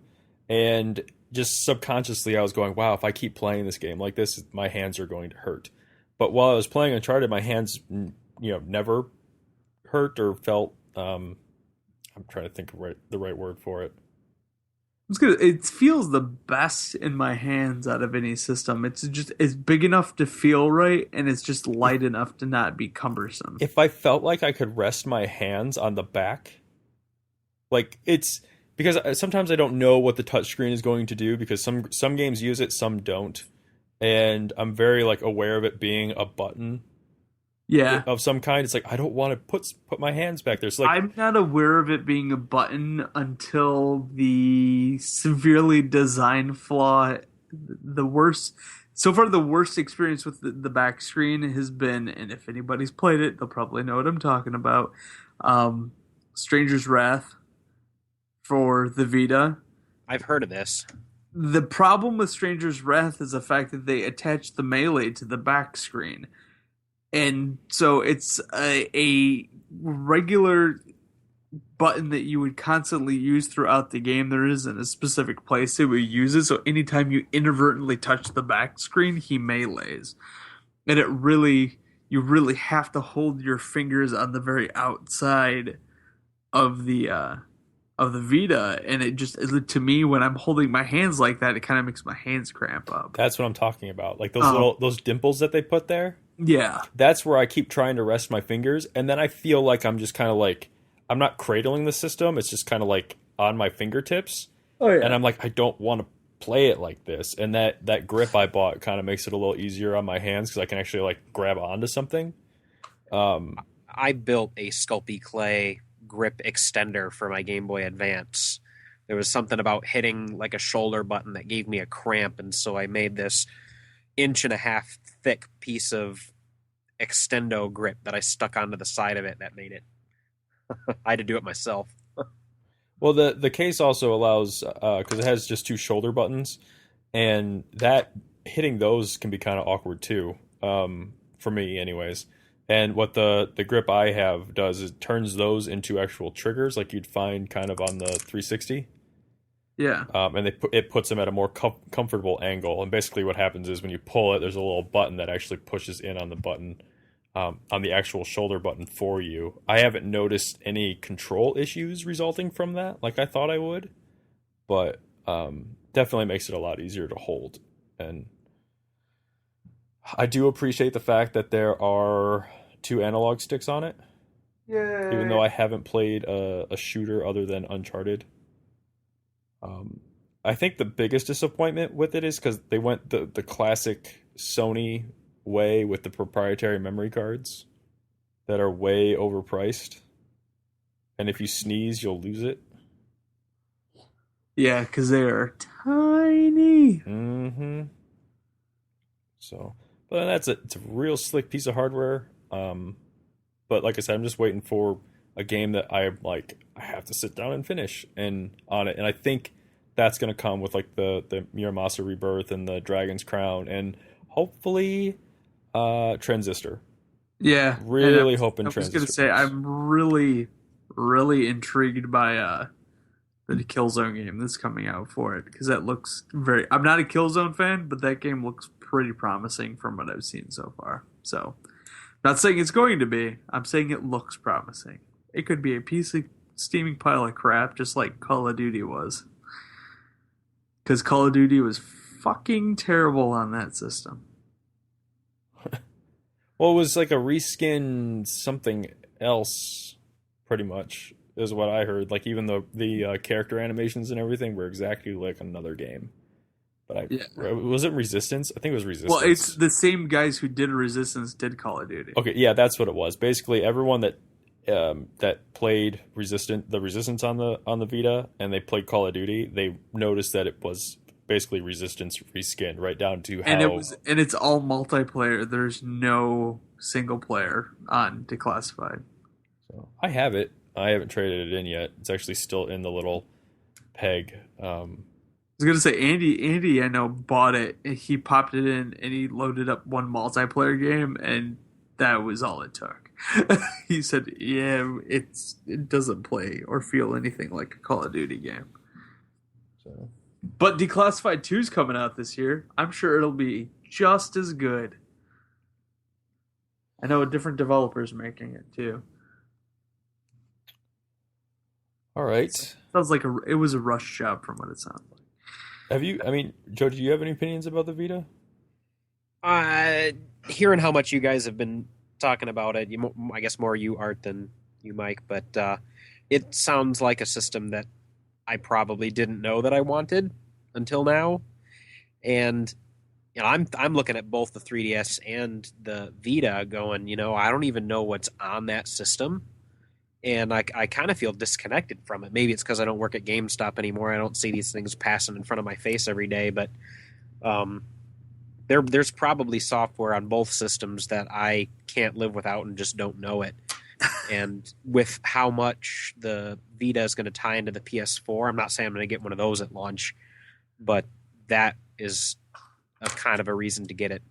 and just subconsciously I was going, wow, if I keep playing this game like this, my hands are going to hurt. But while I was playing Uncharted, my hands never hurt or felt I'm trying to think of the right word for it. It's good. It feels the best in my hands out of any system. It's big enough to feel right, and it's just light enough to not be cumbersome. If I felt like I could rest my hands on the back, like it's because sometimes I don't know what the touchscreen is going to do because some games use it, some don't, and I'm very like aware of it being a button. Yeah, of some kind. It's like I don't want to put my hands back there. So like, I'm not aware of it being a button until the severely designed flaw. The worst so far, the worst experience with the back screen has been, and if anybody's played it, they'll probably know what I'm talking about. Stranger's Wrath for the Vita. I've heard of this. The problem with Stranger's Wrath is the fact that they attach the melee to the back screen. And so it's a regular button that you would constantly use throughout the game. There isn't a specific place it would use it. So anytime you inadvertently touch the back screen, he melees. And you really have to hold your fingers on the very outside of the Vita. And it just, to me, when I'm holding my hands like that, it kind of makes my hands cramp up. That's what I'm talking about. Like those dimples that they put there. Yeah. That's where I keep trying to rest my fingers, and then I feel like I'm just kind of like, I'm not cradling the system, it's just kind of like on my fingertips. Oh, yeah. And I'm like, I don't want to play it like this. And that grip I bought kind of makes it a little easier on my hands because I can actually like grab onto something. I built a Sculpey Clay grip extender for my Game Boy Advance. There was something about hitting like a shoulder button that gave me a cramp, and so I made this 1.5-inch thick piece of extendo grip that I stuck onto the side of it that made it. I had to do it myself. Well, the case also allows, because it has just 2 shoulder buttons, and that hitting those can be kind of awkward too, for me anyways. And what the grip I have does is it turns those into actual triggers like you'd find kind of on the 360. Yeah. And it puts them at a more comfortable angle. And basically what happens is when you pull it, there's a little button that actually pushes in on the button, on the actual shoulder button for you. I haven't noticed any control issues resulting from that like I thought I would. But definitely makes it a lot easier to hold. And I do appreciate the fact that there are 2 analog sticks on it. Yeah. Even though I haven't played a shooter other than Uncharted. I think the biggest disappointment with it is because they went the classic Sony way with the proprietary memory cards that are way overpriced. And if you sneeze, you'll lose it. Yeah, because they are tiny. Mm-hmm. So, but it's a real slick piece of hardware. But like I said, I'm just waiting for a game that I have to sit down and finish on it. And I think that's going to come with like the Muramasa Rebirth and the Dragon's Crown and hopefully Transistor. Yeah, really hoping. I was going to say I'm really, really intrigued by the Killzone game that's coming out for it because that looks very. I'm not a Killzone fan, but that game looks pretty promising from what I've seen so far. So, not saying it's going to be. I'm saying it looks promising. It could be a piece of steaming pile of crap, just like Call of Duty was. Because Call of Duty was fucking terrible on that system. Well, it was like a reskin something else, pretty much, is what I heard. Like, even the character animations and everything were exactly like another game. But was it Resistance? I think it was Resistance. Well, it's the same guys who did Resistance did Call of Duty. Okay, yeah, that's what it was. Basically, everyone that played the Resistance on the Vita and they played Call of Duty, they noticed that it was basically Resistance reskin, right down to how. And it's all multiplayer. There's no single player on Declassified. So I have it. I haven't traded it in yet. It's actually still in the little peg. I was gonna say Andy, I know bought it. He popped it in and he loaded up one multiplayer game, and that was all it took. He said, "Yeah, it doesn't play or feel anything like a Call of Duty game." So. But Declassified 2 is coming out this year. I'm sure it'll be just as good. I know a different developer's making it too. All right. Sounds like it was a rush job from what it sounds like. Joe, do you have any opinions about the Vita? Hearing how much you guys have been talking about it, I guess more you, Art, than you, Mike, but it sounds like a system that I probably didn't know that I wanted until now. And I'm looking at both the 3DS and the Vita going, I don't even know what's on that system. And I kind of feel disconnected from it. Maybe it's because I don't work at GameStop anymore. I don't see these things passing in front of my face every day. But there's probably software on both systems that I can't live without and just don't know it. And with how much the Vita is going to tie into the PS4, I'm not saying I'm going to get one of those at launch, but that is a kind of a reason to get it,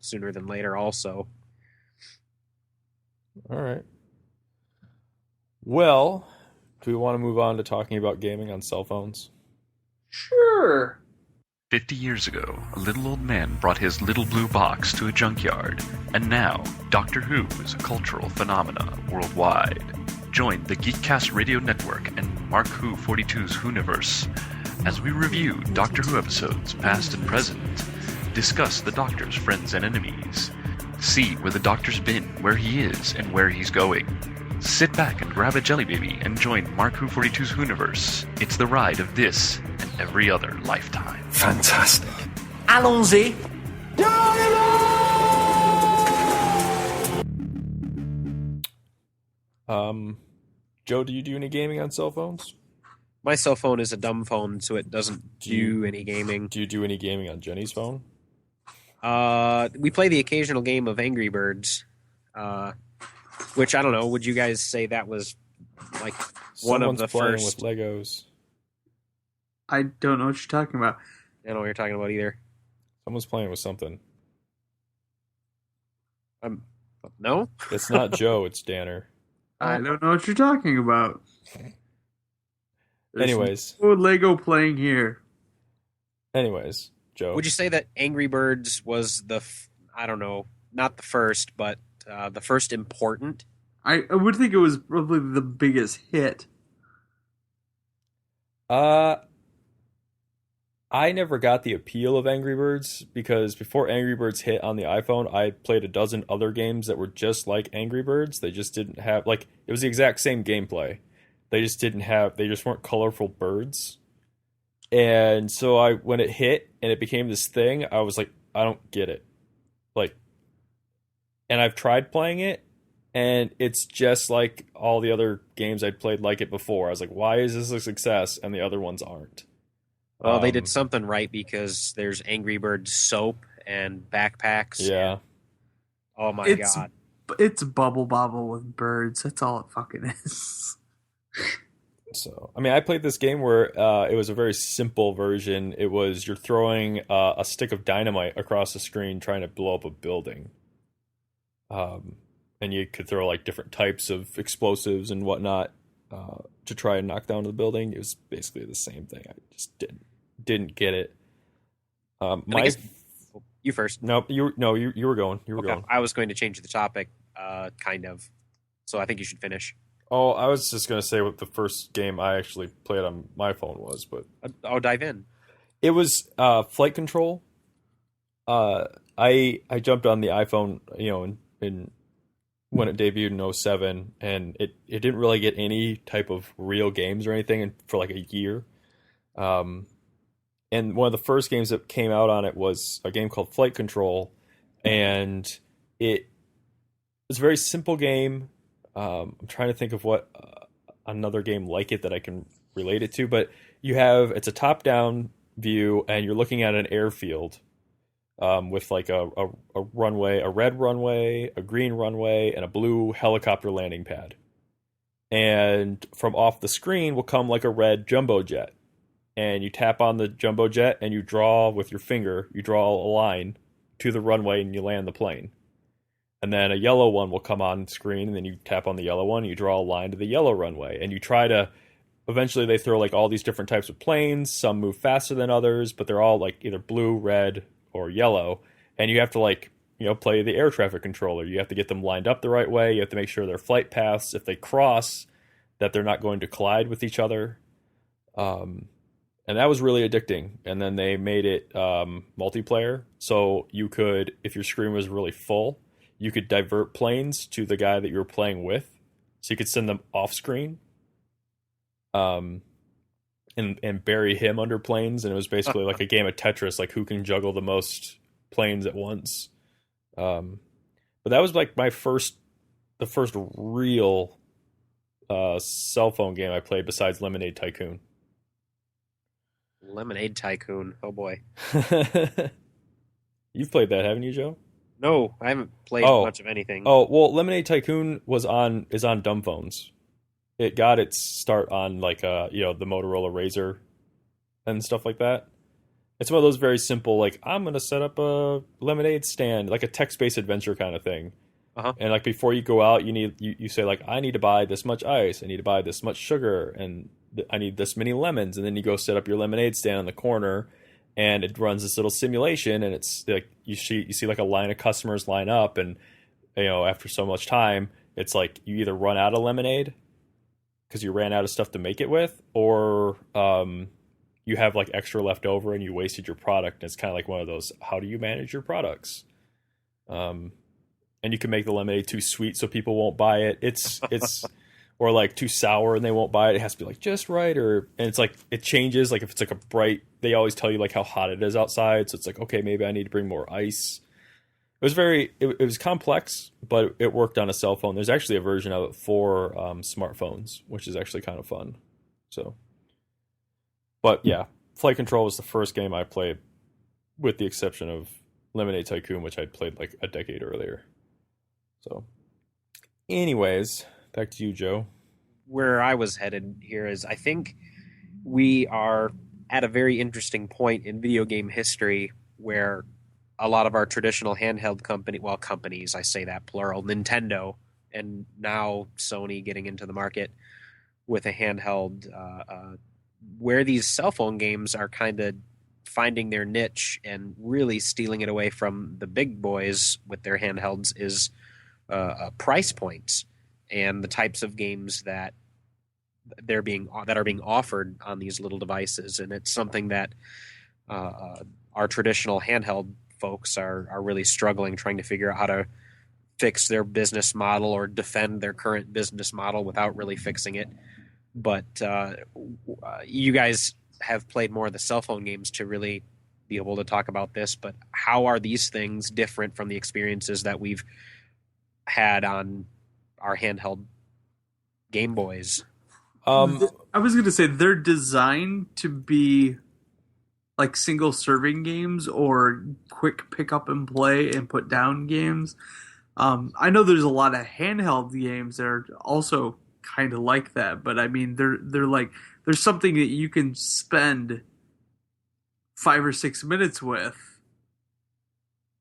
sooner than later also. All right. Well, do we want to move on to talking about gaming on cell phones? Sure. 50 years ago, a little old man brought his little blue box to a junkyard, and now Doctor Who is a cultural phenomena worldwide. Join the Geekcast Radio Network and Mark Who 42's Whoniverse as we review Doctor Who episodes past and present, discuss the Doctor's friends and enemies, see where the Doctor's been, where he is, and where he's going. Sit back and grab a jelly baby and join Mark Who 42's Whoniverse. It's the ride of this and every other lifetime. Fantastic. Allons-y. Joe, do you do any gaming on cell phones? My cell phone is a dumb phone, so it doesn't do any gaming. Do you do any gaming on Jenny's phone? We play the occasional game of Angry Birds, which I don't know. Would you guys say that was like one of the playing first? with Legos. I don't know what you're talking about. I don't know what you're talking about either. Someone's playing with something. No? It's not Joe, it's Danner. I don't know what you're talking about. Anyways. No Lego playing here. Anyways, Joe. Would you say that Angry Birds was I don't know, not the first, but the first important? I would think it was probably the biggest hit. I never got the appeal of Angry Birds because before Angry Birds hit on the iPhone, I played a dozen other games that were just like Angry Birds. They just didn't have, it was the exact same gameplay. They just weren't colorful birds. And so when it hit and it became this thing, I was like, I don't get it. And I've tried playing it, and it's just like all the other games I'd played like it before. I was like, why is this a success and the other ones aren't? Well, they did something right because there's Angry Birds soap and backpacks. Yeah. Oh my It's god. it's Bubble Bobble with birds. That's all it fucking is. So, I mean, I played this game where it was a very simple version. It was you're throwing a stick of dynamite across the screen trying to blow up a building. And you could throw like different types of explosives and whatnot to try and knock down the building. It was basically the same thing. I just didn't get it. You first. No, you were going. You were going. I was going to change the topic, kind of. So I think you should finish. Oh, I was just gonna say what the first game I actually played on my phone was, but I'll dive in. it was Flight Control. I jumped on the iPhone, in when it debuted in 07, and it didn't really get any type of real games or anything for like a year. And one of the first games that came out on it was a game called Flight Control, and it was a very simple game. I'm trying to think of what another game like it that I can relate it to, but it's a top-down view, and you're looking at an airfield with like a runway, a red runway, a green runway, and a blue helicopter landing pad. And from off the screen will come like a red jumbo jet. And you tap on the jumbo jet and you draw with your finger, you draw a line to the runway and you land the plane. And then a yellow one will come on screen, and then you tap on the yellow one, and you draw a line to the yellow runway. And you try to, eventually they throw like all these different types of planes. Some move faster than others, but they're all like either blue, red, or yellow. And you have to play the air traffic controller. You have to get them lined up the right way. You have to make sure their flight paths, if they cross, that they're not going to collide with each other. And that was really addicting. And then they made it multiplayer. So you could, if your screen was really full, you could divert planes to the guy that you were playing with. So you could send them off screen and bury him under planes. And it was basically like a game of Tetris, like who can juggle the most planes at once. But that was like the first real cell phone game I played besides Lemonade Tycoon. Lemonade Tycoon. Oh boy. You've played that, haven't you, Joe? No, I haven't played much of anything. Oh, well, Lemonade Tycoon is on dumb phones. It got its start on like the Motorola Razr and stuff like that. It's one of those very simple, like, I'm going to set up a lemonade stand, like a text-based adventure kind of thing. Uh-huh. And like before you go out, you say like, I need to buy this much ice, I need to buy this much sugar, and I need this many lemons. And then you go set up your lemonade stand on the corner, and it runs this little simulation, and it's like you see like a line of customers line up, and after so much time, it's like you either run out of lemonade because you ran out of stuff to make it with, or you have like extra left over and you wasted your product. And it's kind of like one of those, how do you manage your products? And you can make the lemonade too sweet so people won't buy it. It's or like too sour and they won't buy it. It has to be like just right, and it's like it changes. Like if it's like a bright, they always tell you like how hot it is outside, so it's like, okay, maybe I need to bring more ice. It was complex, but it worked on a cell phone. There's actually a version of it for smartphones, which is actually kind of fun. So, but yeah, Flight Control was the first game I played, with the exception of Lemonade Tycoon, which I'd played like a decade earlier. So, anyways, back to you, Joe. Where I was headed here is, I think we are at a very interesting point in video game history where a lot of our traditional handheld companies, I say that plural, Nintendo, and now Sony getting into the market with a handheld, where these cell phone games are kind of finding their niche and really stealing it away from the big boys with their handhelds is price points and the types of games that are being offered on these little devices. And it's something that our traditional handheld folks are really struggling, trying to figure out how to fix their business model or defend their current business model without really fixing it. But you guys have played more of the cell phone games to really be able to talk about this, but how are these things different from the experiences that we've had on our handheld Game Boys? I was going to say they're designed to be like single serving games or quick pick up and play and put down games. I know there's a lot of handheld games that are also kind of like that, but I mean they're like there's something that you can spend 5 or 6 minutes with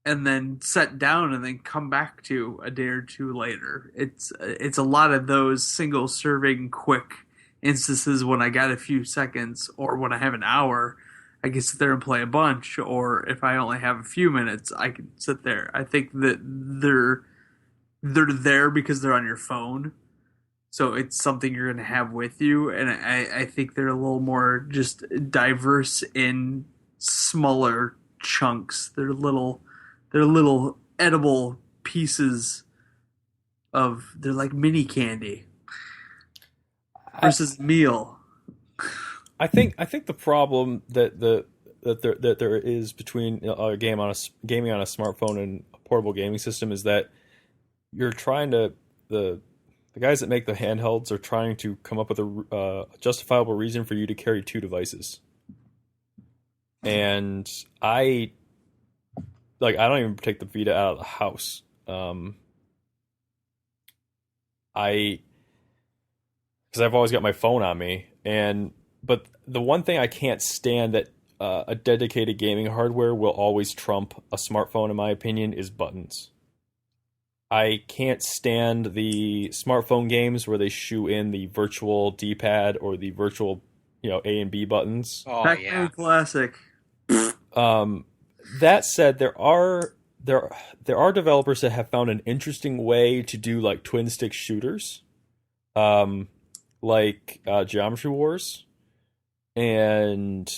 and then set down and then come back to a day or two later. It's a lot of those single serving quick instances when I got a few seconds or when I have an hour, I can sit there and play a bunch, or if I only have a few minutes, I can sit there. I think that they're there because they're on your phone. So it's something you're going to have with you, and I think they're a little more just diverse in smaller chunks. They're little edible pieces of. They're like mini candy versus meal. I think the problem that there is between a gaming on a smartphone and a portable gaming system is that you're trying to the guys that make the handhelds are trying to come up with a justifiable reason for you to carry two devices. And I don't even take the Vita out of the house. Because I've always got my phone on me, but the one thing I can't stand that a dedicated gaming hardware will always trump a smartphone, in my opinion, is buttons. I can't stand the smartphone games where they shoe in the virtual D-pad or the virtual, A and B buttons. Oh, Pac-Man yeah. Classic. That said, there are developers that have found an interesting way to do like twin stick shooters, like Geometry Wars, and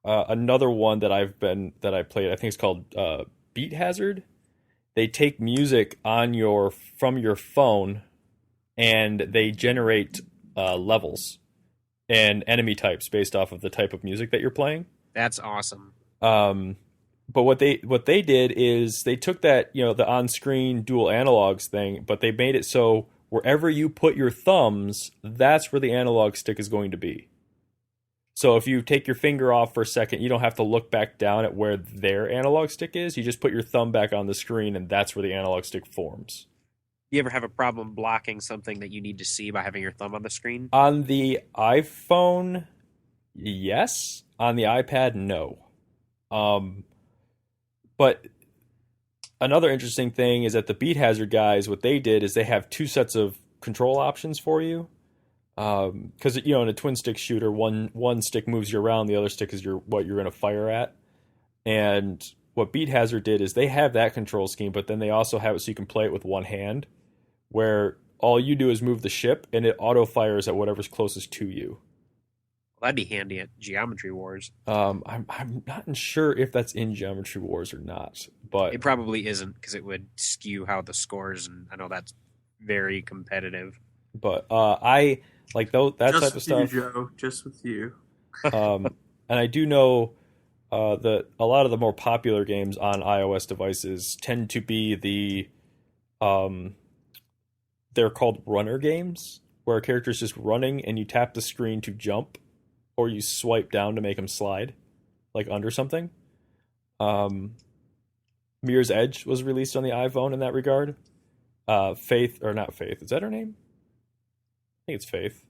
another one that I played. I think it's called Beat Hazard. They take music from your phone, and they generate levels and enemy types based off of the type of music that you're playing. That's awesome. But what they did is they took that, the on-screen dual analogs thing, but they made it so wherever you put your thumbs, that's where the analog stick is going to be. So if you take your finger off for a second, you don't have to look back down at where their analog stick is. You just put your thumb back on the screen, and that's where the analog stick forms. You ever have a problem blocking something that you need to see by having your thumb on the screen? On the iPhone, yes. On the iPad, no. But another interesting thing is that the Beat Hazard guys, what they did is they have two sets of control options for you. Because in a twin stick shooter, one stick moves you around, the other stick is what you're going to fire at. And what Beat Hazard did is they have that control scheme, but then they also have it so you can play it with one hand, where all you do is move the ship and it auto fires at whatever's closest to you. Well, that'd be handy at Geometry Wars. I'm not sure if that's in Geometry Wars or not, but It probably isn't, because it would skew how the scores, and I know that's very competitive. But I like that Just type of with stuff. you, Joe. Just with you. And I do know that a lot of the more popular games on iOS devices tend to be they're called runner games, where a character is just running and you tap the screen to jump, or you swipe down to make them slide, like under something. Mirror's Edge was released on the iPhone in that regard. Faith, or not Faith, is that her name? I think it's Faith.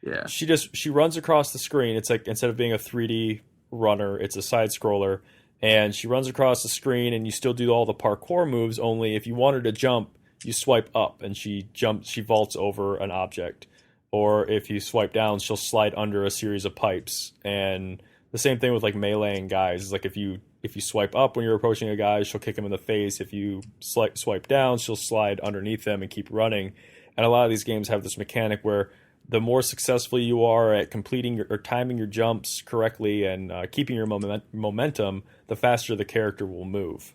Yeah. She runs across the screen. It's like, instead of being a 3D runner, it's a side scroller, and she runs across the screen, and you still do all the parkour moves, only if you want her to jump, you swipe up and she vaults over an object. Or if you swipe down, she'll slide under a series of pipes. And the same thing with like meleeing guys. It's like if you swipe up when you're approaching a guy, she'll kick him in the face. If you swipe down, she'll slide underneath them and keep running. And a lot of these games have this mechanic where the more successful you are at completing or timing your jumps correctly and keeping your momentum, the faster the character will move.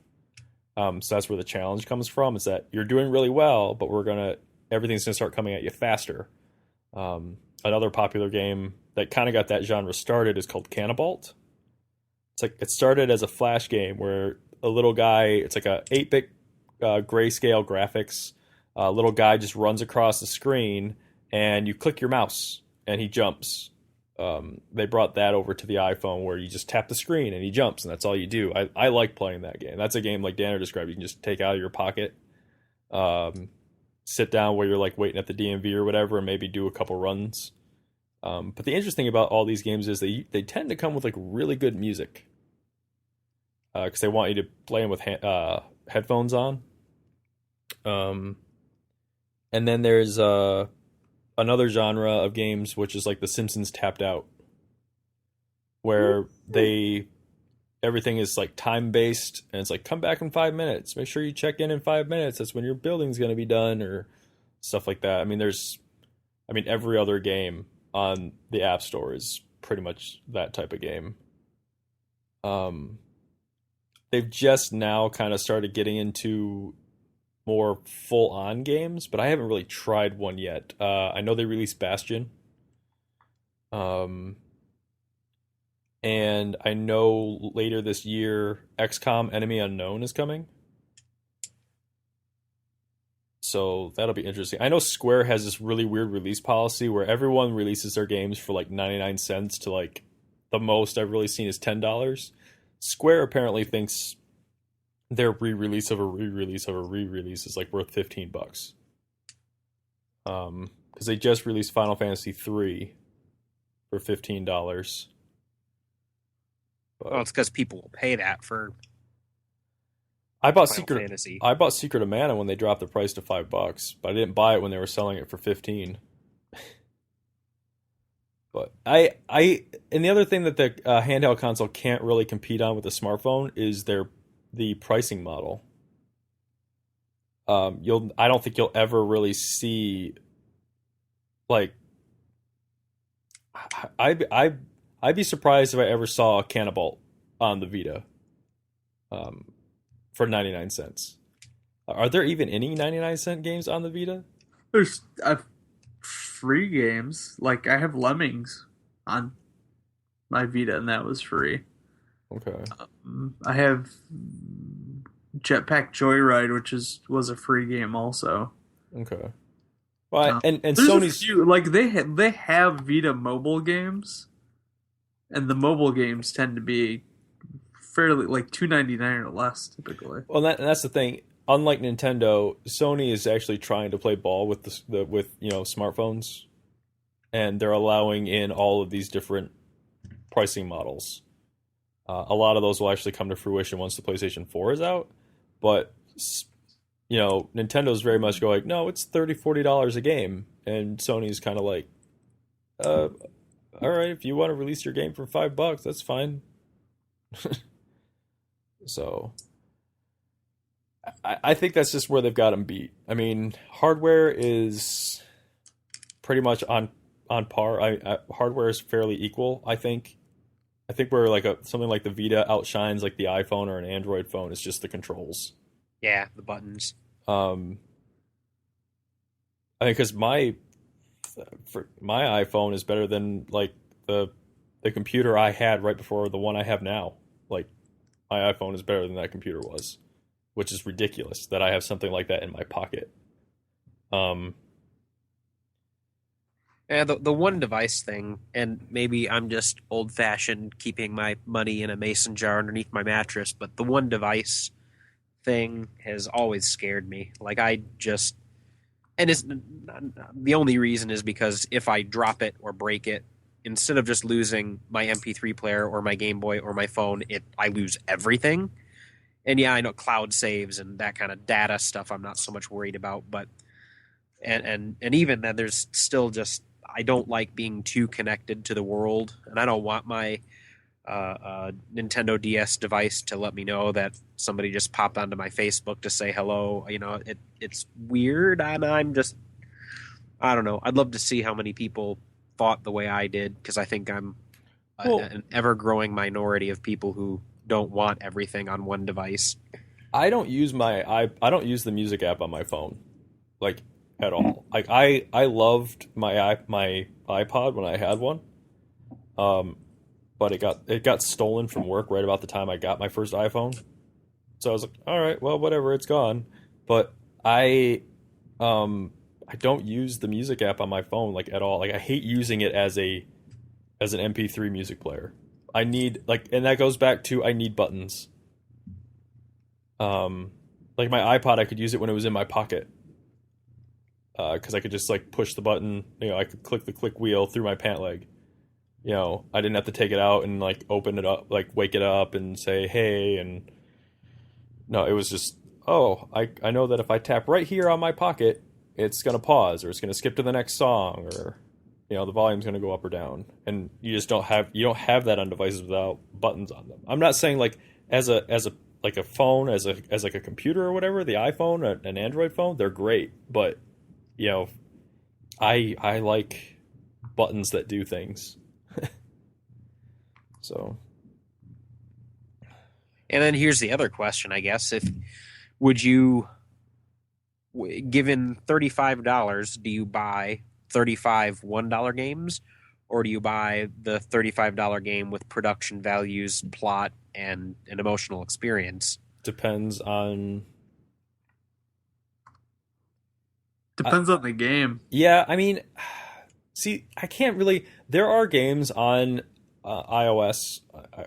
So that's where the challenge comes from, is that you're doing really well, but everything's going to start coming at you faster. Another popular game that kind of got that genre started is called Cannibalt. It's like, it started as a Flash game where a little guy, it's like a 8-bit grayscale graphics. A little guy just runs across the screen, and you click your mouse and he jumps. they brought that over to the iPhone where you just tap the screen and he jumps and that's all you do. I like playing that game. That's a game like Danner described. You can just take out of your pocket, sit down where you're like waiting at the DMV or whatever, and maybe do a couple runs. But the interesting thing about all these games is they tend to come with like really good music, because they want you to play them with headphones on. And then there's another genre of games which is like The Simpsons Tapped Out, where everything is like time based and it's like, come back in 5 minutes, make sure you check in 5 minutes, that's when your building's going to be done, or stuff like that. I mean every other game on the App Store is pretty much that type of game. They've just now kind of started getting into more full-on games, but I haven't really tried one yet. I know they released Bastion. And I know later this year, XCOM Enemy Unknown is coming. So that'll be interesting. I know Square has this really weird release policy where everyone releases their games for like 99 cents to like the most I've really seen is $10. Square apparently thinks their re-release of a re-release of a re-release is like worth $15. Because they just released Final Fantasy 3 for $15. But Well, it's because people will pay that for I bought Final Fantasy. I bought Secret of Mana when they dropped the price to $5, but I didn't buy it when they were selling it for 15. But and the other thing that the handheld console can't really compete on with the smartphone is the pricing model. I don't think you'll ever really see, like, I'd be surprised if I ever saw a Cannibal on the Vita, for 99 cents. Are there even any 99-cent games on the Vita? There's free games. Like, I have Lemmings on my Vita, and that was free. Okay. I have Jetpack Joyride, which was a free game also. Okay. Well, and there's Sony's a few, like they have Vita mobile games, and the mobile games tend to be fairly like $2.99 or less typically. well, that's the thing. Unlike Nintendo, Sony is actually trying to play ball with with smartphones, and they're allowing in all of these different pricing models. A lot of those will actually come to fruition once the PlayStation 4 is out, but Nintendo's very much going, no, it's $30-$40 a game, and Sony's kind of like, all right, if you want to release your game for $5, that's fine. So I think that's just where they've got them beat. I mean, hardware is pretty much on par. Hardware is fairly equal, I think. I think where like something like the Vita outshines like the iPhone or an Android phone is just the controls. Yeah, the buttons. I think because my iPhone is better than like the computer I had right before the one I have now. Like, my iPhone is better than that computer was, which is ridiculous that I have something like that in my pocket. Yeah, the one device thing, and maybe I'm just old fashioned, keeping my money in a mason jar underneath my mattress, but the one device thing has always scared me. Like, and it's the only reason is because if I drop it or break it, instead of just losing my MP3 player or my Game Boy or my phone, I lose everything. And yeah, I know cloud saves and that kind of data stuff I'm not so much worried about, but and even then there's still just, I don't like being too connected to the world, and I don't want my Nintendo DS device to let me know that somebody just popped onto my Facebook to say hello. It's weird, and I don't know. I'd love to see how many people thought the way I did, because I think I'm an ever-growing minority of people who don't want everything on one device. I don't use I don't use the music app on my phone, like, at all. Like, I loved my iPod when I had one, but it got stolen from work right about the time I got my first iPhone. So I was like, all right, well, whatever, it's gone. But I don't use the music app on my phone, like, at all. Like, I hate using it as a as an MP3 music player. I need and that goes back to I need buttons. Like my iPod, I could use it when it was in my pocket. Because I could just push the button, I could click the click wheel through my pant leg. I didn't have to take it out and open it up, wake it up and say, hey, and no, it was just, I know that if I tap right here on my pocket, it's going to pause or it's going to skip to the next song or, the volume's going to go up or down. And you don't have that on devices without buttons on them. I'm not saying as a phone, as a computer or whatever, the iPhone, an Android phone, they're great. But, I like buttons that do things. So. And then here's the other question, I guess. Would you, given $35, do you buy 35 $1 games, or do you buy the $35 game with production values, plot, and an emotional experience? Depends on the game. Yeah, I mean, see, I can't really. There are games on iOS.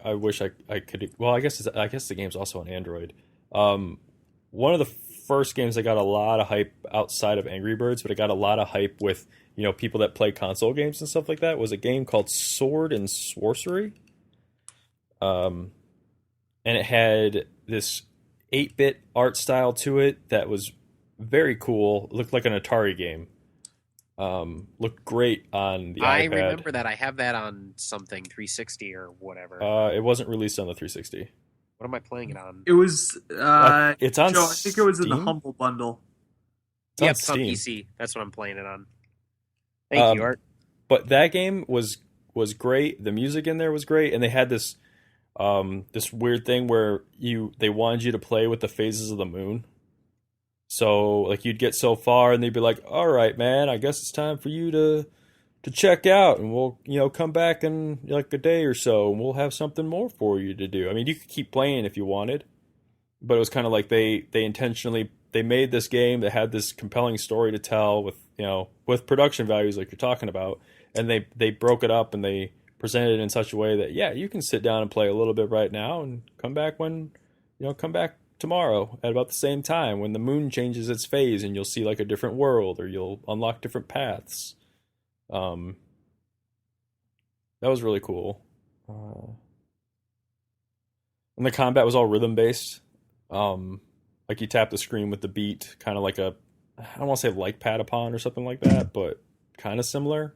I wish I could. Well, I guess the game's also on Android. One of the first games that got a lot of hype outside of Angry Birds, but it got a lot of hype with people that play console games and stuff like that, was a game called Sword and Sorcery. And it had this 8-bit art style to it that was very cool. It looked like an Atari game. Looked great on the iPad. I remember that. I have that on something 360 or whatever. It wasn't released on the 360. What am I playing it on? It was. It's on. Joe, I think it was in the Steam? Humble Bundle. Yeah, it's on PC. That's what I'm playing it on. Thank you, Art. But that game was great. The music in there was great, and they had this this weird thing where they wanted you to play with the phases of the moon. So you'd get so far, and they'd be like, "All right, man, I guess it's time for you to check out, and we'll come back in a day or so, and we'll have something more for you to do." I mean, you could keep playing if you wanted, but it was kind of like they intentionally made this game that had this compelling story to tell with production values like you're talking about, and they broke it up and they presented it in such a way that you can sit down and play a little bit right now and come back tomorrow at about the same time when the moon changes its phase, and you'll see a different world, or you'll unlock different paths. That was really cool. And the combat was all rhythm based. You tap the screen with the beat, kind of I don't want to say like Patapon or something like that, but kind of similar.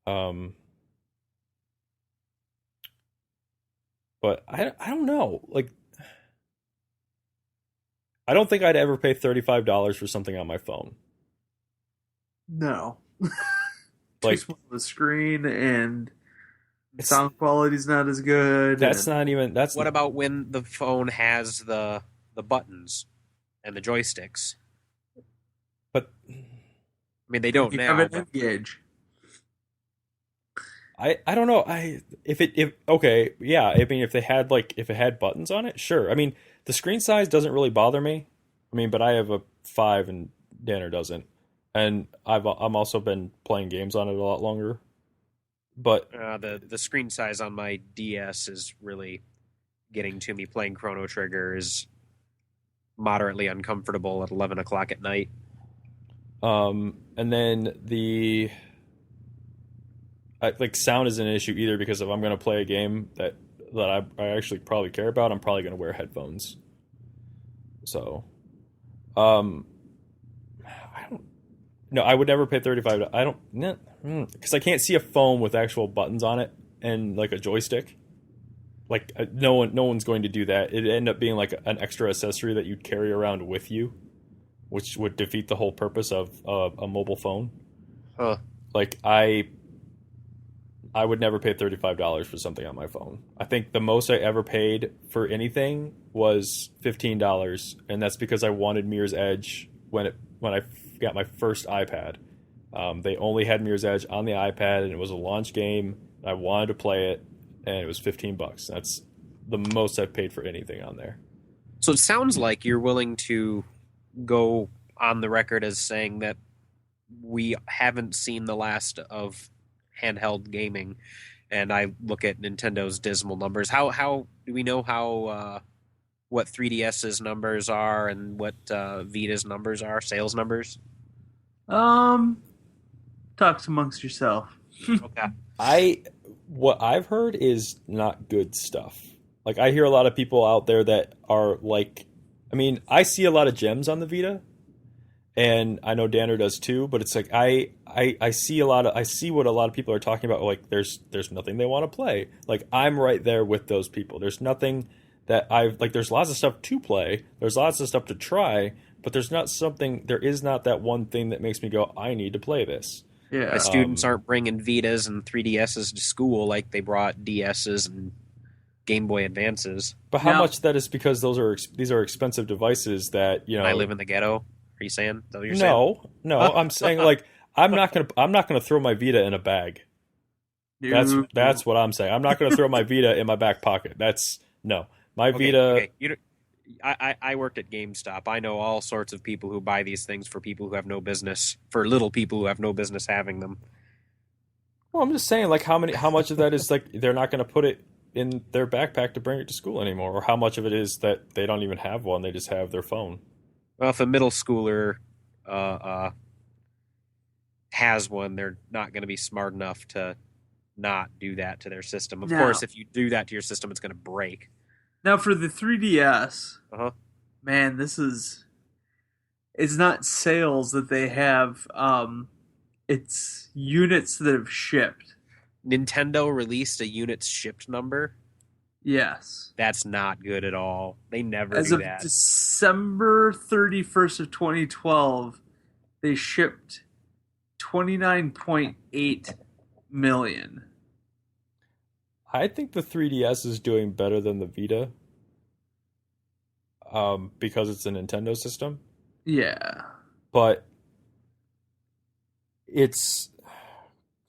But I don't know. I don't think I'd ever pay $35 for something on my phone. No. Like, too small of a screen, and sound quality's not as good. That's not even. That's what about when the phone has the buttons and the joysticks? But I mean, they don't you now. have an N-Gauge. I don't know. If it had buttons on it, sure. I mean, the screen size doesn't really bother me. I mean, but I have a 5 and Danner doesn't, and I'm also been playing games on it a lot longer. But the screen size on my DS is really getting to me. Playing Chrono Trigger is moderately uncomfortable at 11 o'clock at night. And then sound isn't an issue either, because if I'm going to play a game that I actually probably care about, I'm probably going to wear headphones. So, I would never pay $35. I don't, because I can't see a phone with actual buttons on it and a joystick. No one's going to do that. It'd end up being an extra accessory that you'd carry around with you, which would defeat the whole purpose of a mobile phone. Huh. I would never pay $35 for something on my phone. I think the most I ever paid for anything was $15, and that's because I wanted Mirror's Edge when I got my first iPad. They only had Mirror's Edge on the iPad, and it was a launch game. I wanted to play it, and it was $15. That's the most I've paid for anything on there. So it sounds like you're willing to go on the record as saying that we haven't seen the last of handheld gaming, and I look at Nintendo's dismal numbers. How do we know how what 3DS's numbers are and what Vita's numbers are, sales numbers? Talks amongst yourself. Okay. What I've heard is not good stuff. Like, I hear a lot of people out there that are like, I mean, I see a lot of gems on the Vita, and I know Danner does too, but it's like I see what a lot of people are talking about. Like, there's nothing they want to play. Like, I'm right there with those people. There's nothing that there's lots of stuff to play. There's lots of stuff to try, but there is not that one thing that makes me go, I need to play this. Yeah. Students aren't bringing Vitas and 3DSs to school like they brought DSs and Game Boy Advances. But how much of that is because these are expensive devices that, you know, I live in the ghetto. Are you saying? Is that what you're saying? No. I'm saying, like, I'm not gonna throw my Vita in a bag. That's what I'm saying. I'm not gonna throw my Vita in my back pocket. My Vita. Okay. I worked at GameStop. I know all sorts of people who buy these things for people who have no business, for little people who have no business having them. Well, I'm just saying, like, how much of that is like they're not going to put it in their backpack to bring it to school anymore, or how much of it is that they don't even have one, they just have their phone. Well, if a middle schooler has one, they're not going to be smart enough to not do that to their system. Of course, if you do that to your system, it's going to break. Now, for the 3DS, man, it's not sales that they have. It's units that have shipped. Nintendo released a units shipped number. Yes. That's not good at all. They never As do of that. December 31st of 2012, they shipped 29.8 million. I think the 3DS is doing better than the Vita, because it's a Nintendo system. Yeah. But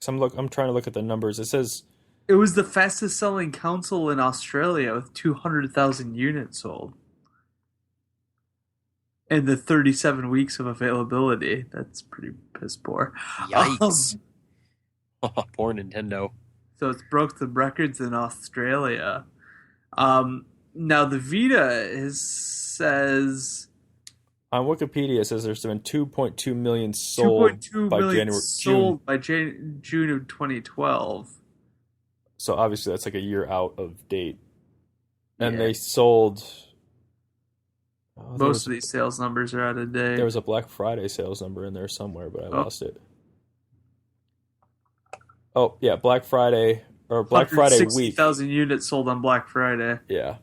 I'm trying to look at the numbers. It says it was the fastest selling console in Australia with 200,000 units sold. And the 37 weeks of availability. That's pretty piss poor. Yikes. Poor Nintendo. So it's broke the records in Australia. Now the Vita says on Wikipedia it says there's been 2.2 million sold 2.2 by million January sold by June of 2012. So obviously that's like a year out of date. And they sold most of these sales numbers are out of date. There was a Black Friday sales number in there somewhere, but I lost it. Oh, yeah, Black Friday week. 60,000 units sold on Black Friday. Yeah.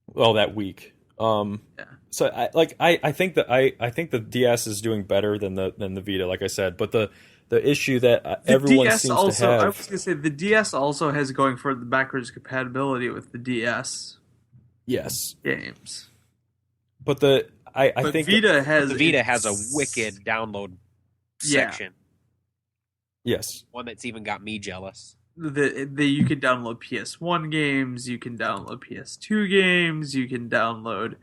Well, that week. So I think the DS is doing better than the Vita, like I said, but the issue that everyone DS seems also, to have. I was going to say the DS also has going for the backwards compatibility with the DS. Yes. Games. But I think the Vita has a wicked download section. Yes. One that's even got me jealous. You can download PS1 games, you can download PS2 games, you can download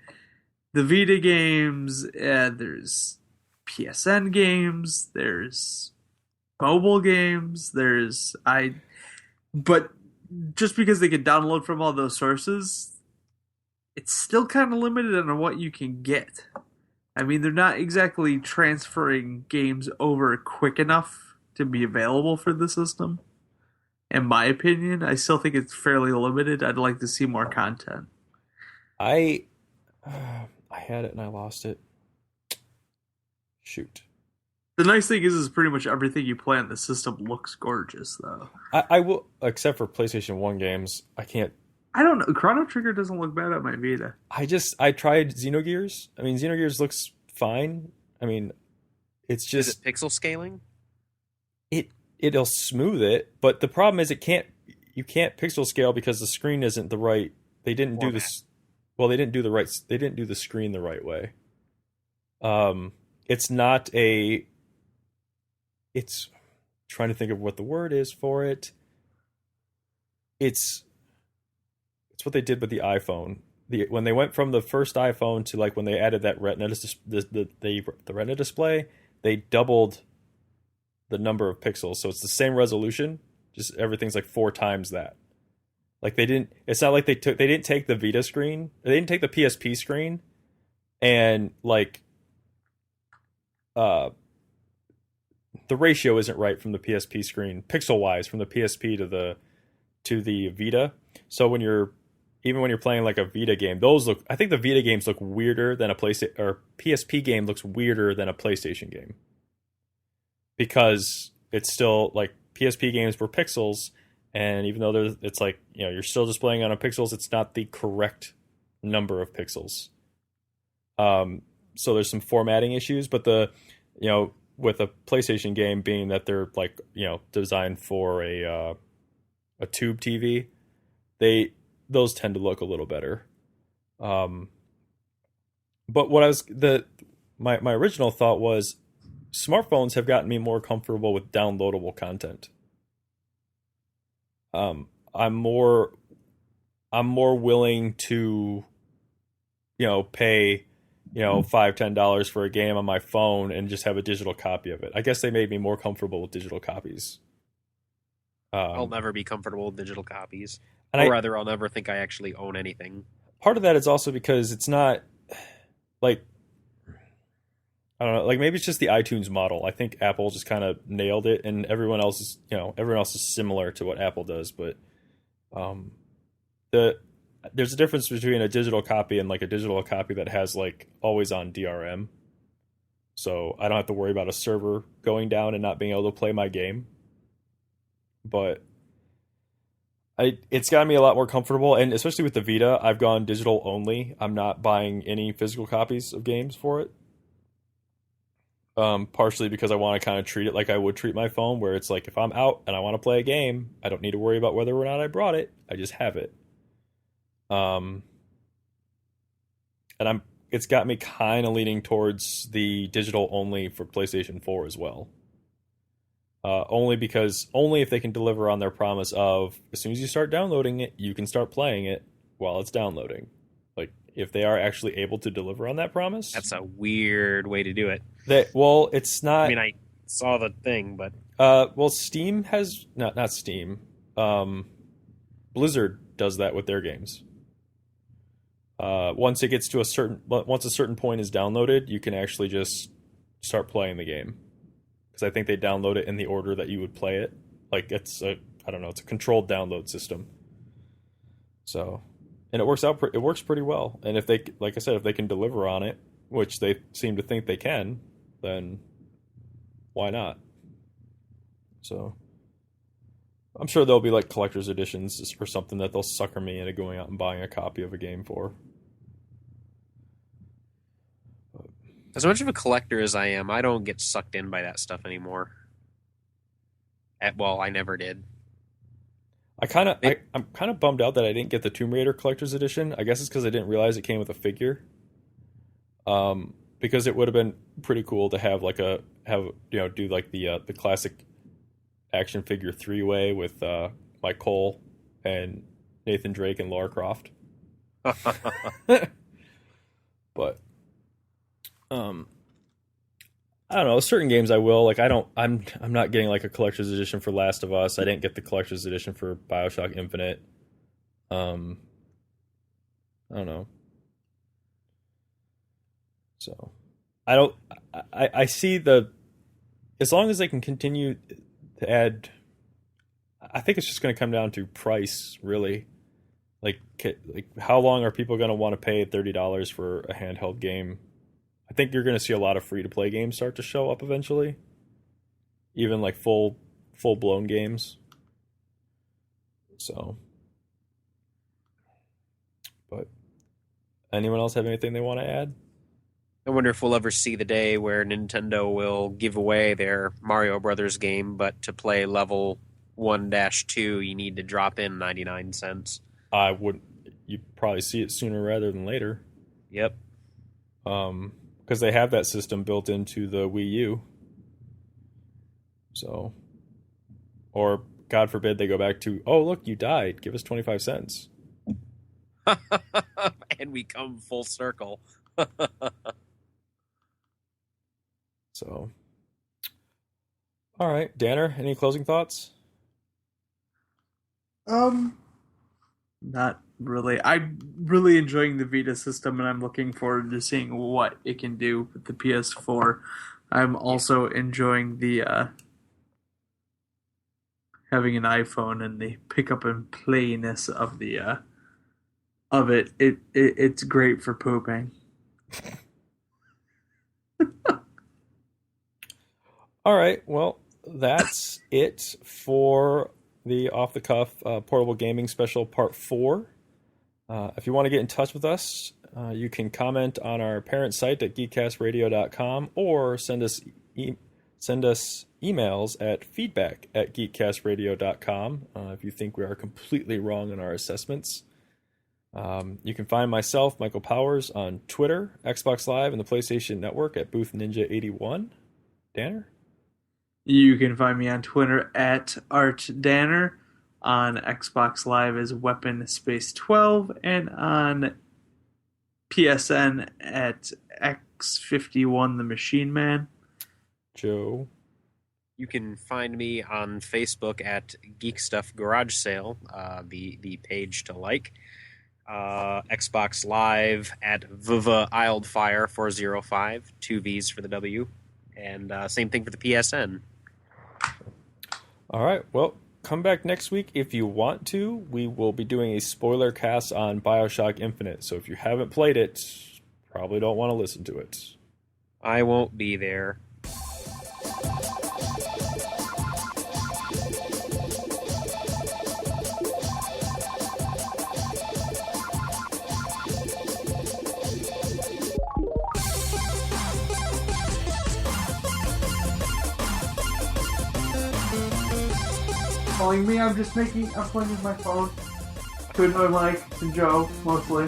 the Vita games, there's PSN games, there's mobile games, but just because they can download from all those sources, it's still kind of limited on what you can get. I mean, they're not exactly transferring games over quick enough to be available for the system. In my opinion, I still think it's fairly limited. I'd like to see more content. I had it and I lost it. Shoot. The nice thing is pretty much everything you play on the system looks gorgeous, though. I will, except for PlayStation 1 games, I can't. I don't know. Chrono Trigger doesn't look bad on my Vita. I tried Xenogears. I mean, Xenogears looks fine. I mean, it's just... Is it pixel scaling? It'll smooth it, but the problem is you can't pixel scale because the screen isn't the right. They didn't do this. Well, they didn't do the screen the right way. It's not a. It's trying to think of what the word is for it. It's what they did with the iPhone. When they went from the first iPhone to like when they added that Retina the Retina display, they doubled the number of pixels. So it's the same resolution, just everything's like 4 times that. Like it's not like they didn't take the Vita screen, they didn't take the PSP screen and like the ratio isn't right from the PSP screen pixel wise from the PSP to the Vita. So when you're playing like a Vita game, I think the Vita games look weirder than a PlayStation, or PSP game looks weirder than a PlayStation game. Because it's still like PSP games were pixels, and even though it's like, you're still just playing on a pixels, it's not the correct number of pixels. So there's some formatting issues, but with a PlayStation game being that they're like, designed for a tube TV, those tend to look a little better. But my original thought was smartphones have gotten me more comfortable with downloadable content. I'm more willing to, pay, $5-10 for a game on my phone and just have a digital copy of it. I guess they made me more comfortable with digital copies. I'll never be comfortable with digital copies. Or rather, I'll never think I actually own anything. Part of that is also because it's not like, I don't know, like maybe it's just the iTunes model. I think Apple just kind of nailed it, and everyone else is similar to what Apple does. But there's a difference between a digital copy and like a digital copy that has like always on DRM. So I don't have to worry about a server going down and not being able to play my game. But it's gotten me a lot more comfortable, and especially with the Vita, I've gone digital only. I'm not buying any physical copies of games for it. Partially because I want to kind of treat it like I would treat my phone, where it's like if I'm out and I want to play a game, I don't need to worry about whether or not I brought it. I just have it. And it's got me kind of leaning towards the digital only for PlayStation 4 as well. Only if they can deliver on their promise of as soon as you start downloading it, you can start playing it while it's downloading. Like if they are actually able to deliver on that promise. That's a weird way to do it. It's not. I mean, I saw the thing, but Steam has not Steam. Blizzard does that with their games. Once a certain point is downloaded, you can actually just start playing the game. Because I think they download it in the order that you would play it. Like it's a controlled download system. So, and it works pretty well. And if they can deliver on it, which they seem to think they can, then why not? So, I'm sure there'll be like collector's editions or something that they'll sucker me into going out and buying a copy of a game for. As much of a collector as I am, I don't get sucked in by that stuff anymore. I never did. I'm kind of bummed out that I didn't get the Tomb Raider collector's edition. I guess it's because I didn't realize it came with a figure. Because it would have been pretty cool to have do like the classic action figure 3-way with Mike Cole and Nathan Drake and Lara Croft. But I don't know. Certain games I will. Like I'm not getting like a collector's edition for Last of Us. I didn't get the collector's edition for BioShock Infinite. I don't know. So I see as long as they can continue to add, I think it's just going to come down to price, really. Like how long are people going to want to pay $30 for a handheld game? I think you're going to see a lot of free-to-play games start to show up eventually. Even like full-blown games. So. But anyone else have anything they want to add? I wonder if we'll ever see the day where Nintendo will give away their Mario Brothers game, but to play level 1-2, you need to drop in 99 cents. You'd probably see it sooner rather than later. Yep. Because they have that system built into the Wii U. So, or God forbid they go back to, oh look, you died, give us 25 cents. And we come full circle. So, All right, Danner, any closing thoughts? Not really. I'm really enjoying the Vita system, and I'm looking forward to seeing what it can do with the PS4. I'm also enjoying the having an iPhone and the pick up and playness of the of it. It's great for pooping. All right, well, that's it for the Off the Cuff Portable Gaming Special Part 4. If you want to get in touch with us, you can comment on our parent site at geekcastradio.com or send us emails at feedback@geekcastradio.com if you think we are completely wrong in our assessments. You can find myself, Michael Powers, on Twitter, Xbox Live, and the PlayStation Network at Booth Ninja 81. Danner? You can find me on Twitter at ArtDanner, on Xbox Live as Weapon Space 12, and on PSN at X51 the Machine Man. Joe? You can find me on Facebook at Geek Stuff Garage Sale, the page to like. Xbox Live at Viva Wildfire 405, 2 V's for the W. And same thing for the PSN. All right, well, come back next week if you want to. We will be doing a spoiler cast on BioShock Infinite, so if you haven't played it, probably don't want to listen to it. I won't be there. Calling me, I'm playing with my phone to annoy Mike and Joe, mostly.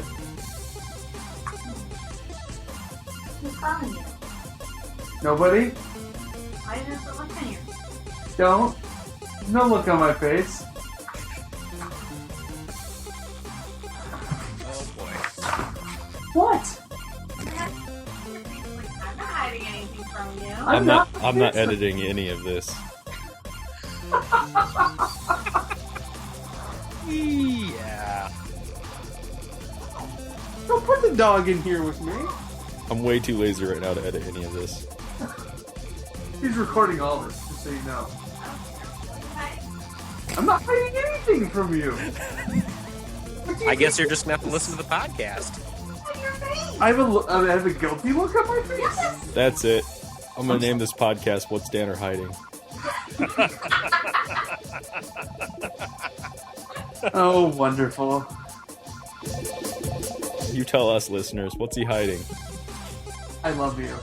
Who's calling you? Nobody? Why is there so look on you? Don't. There's no look on my face. Oh boy. What? I'm not hiding anything from you. I'm not editing any of this. Yeah. Don't put the dog in here with me. I'm way too lazy right now to edit any of this. He's recording all this, just so you know. I'm not hiding anything from you. I guess you're just going to have to listen to the podcast. I have a guilty look on my face? That's it. I'm going to name this podcast What's Danner Hiding? Oh, wonderful. You tell us, listeners, what's he hiding? I love you.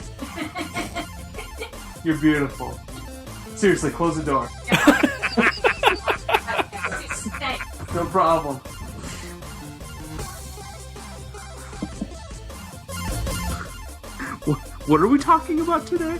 You're beautiful. Seriously, close the door. No problem. What are we talking about today?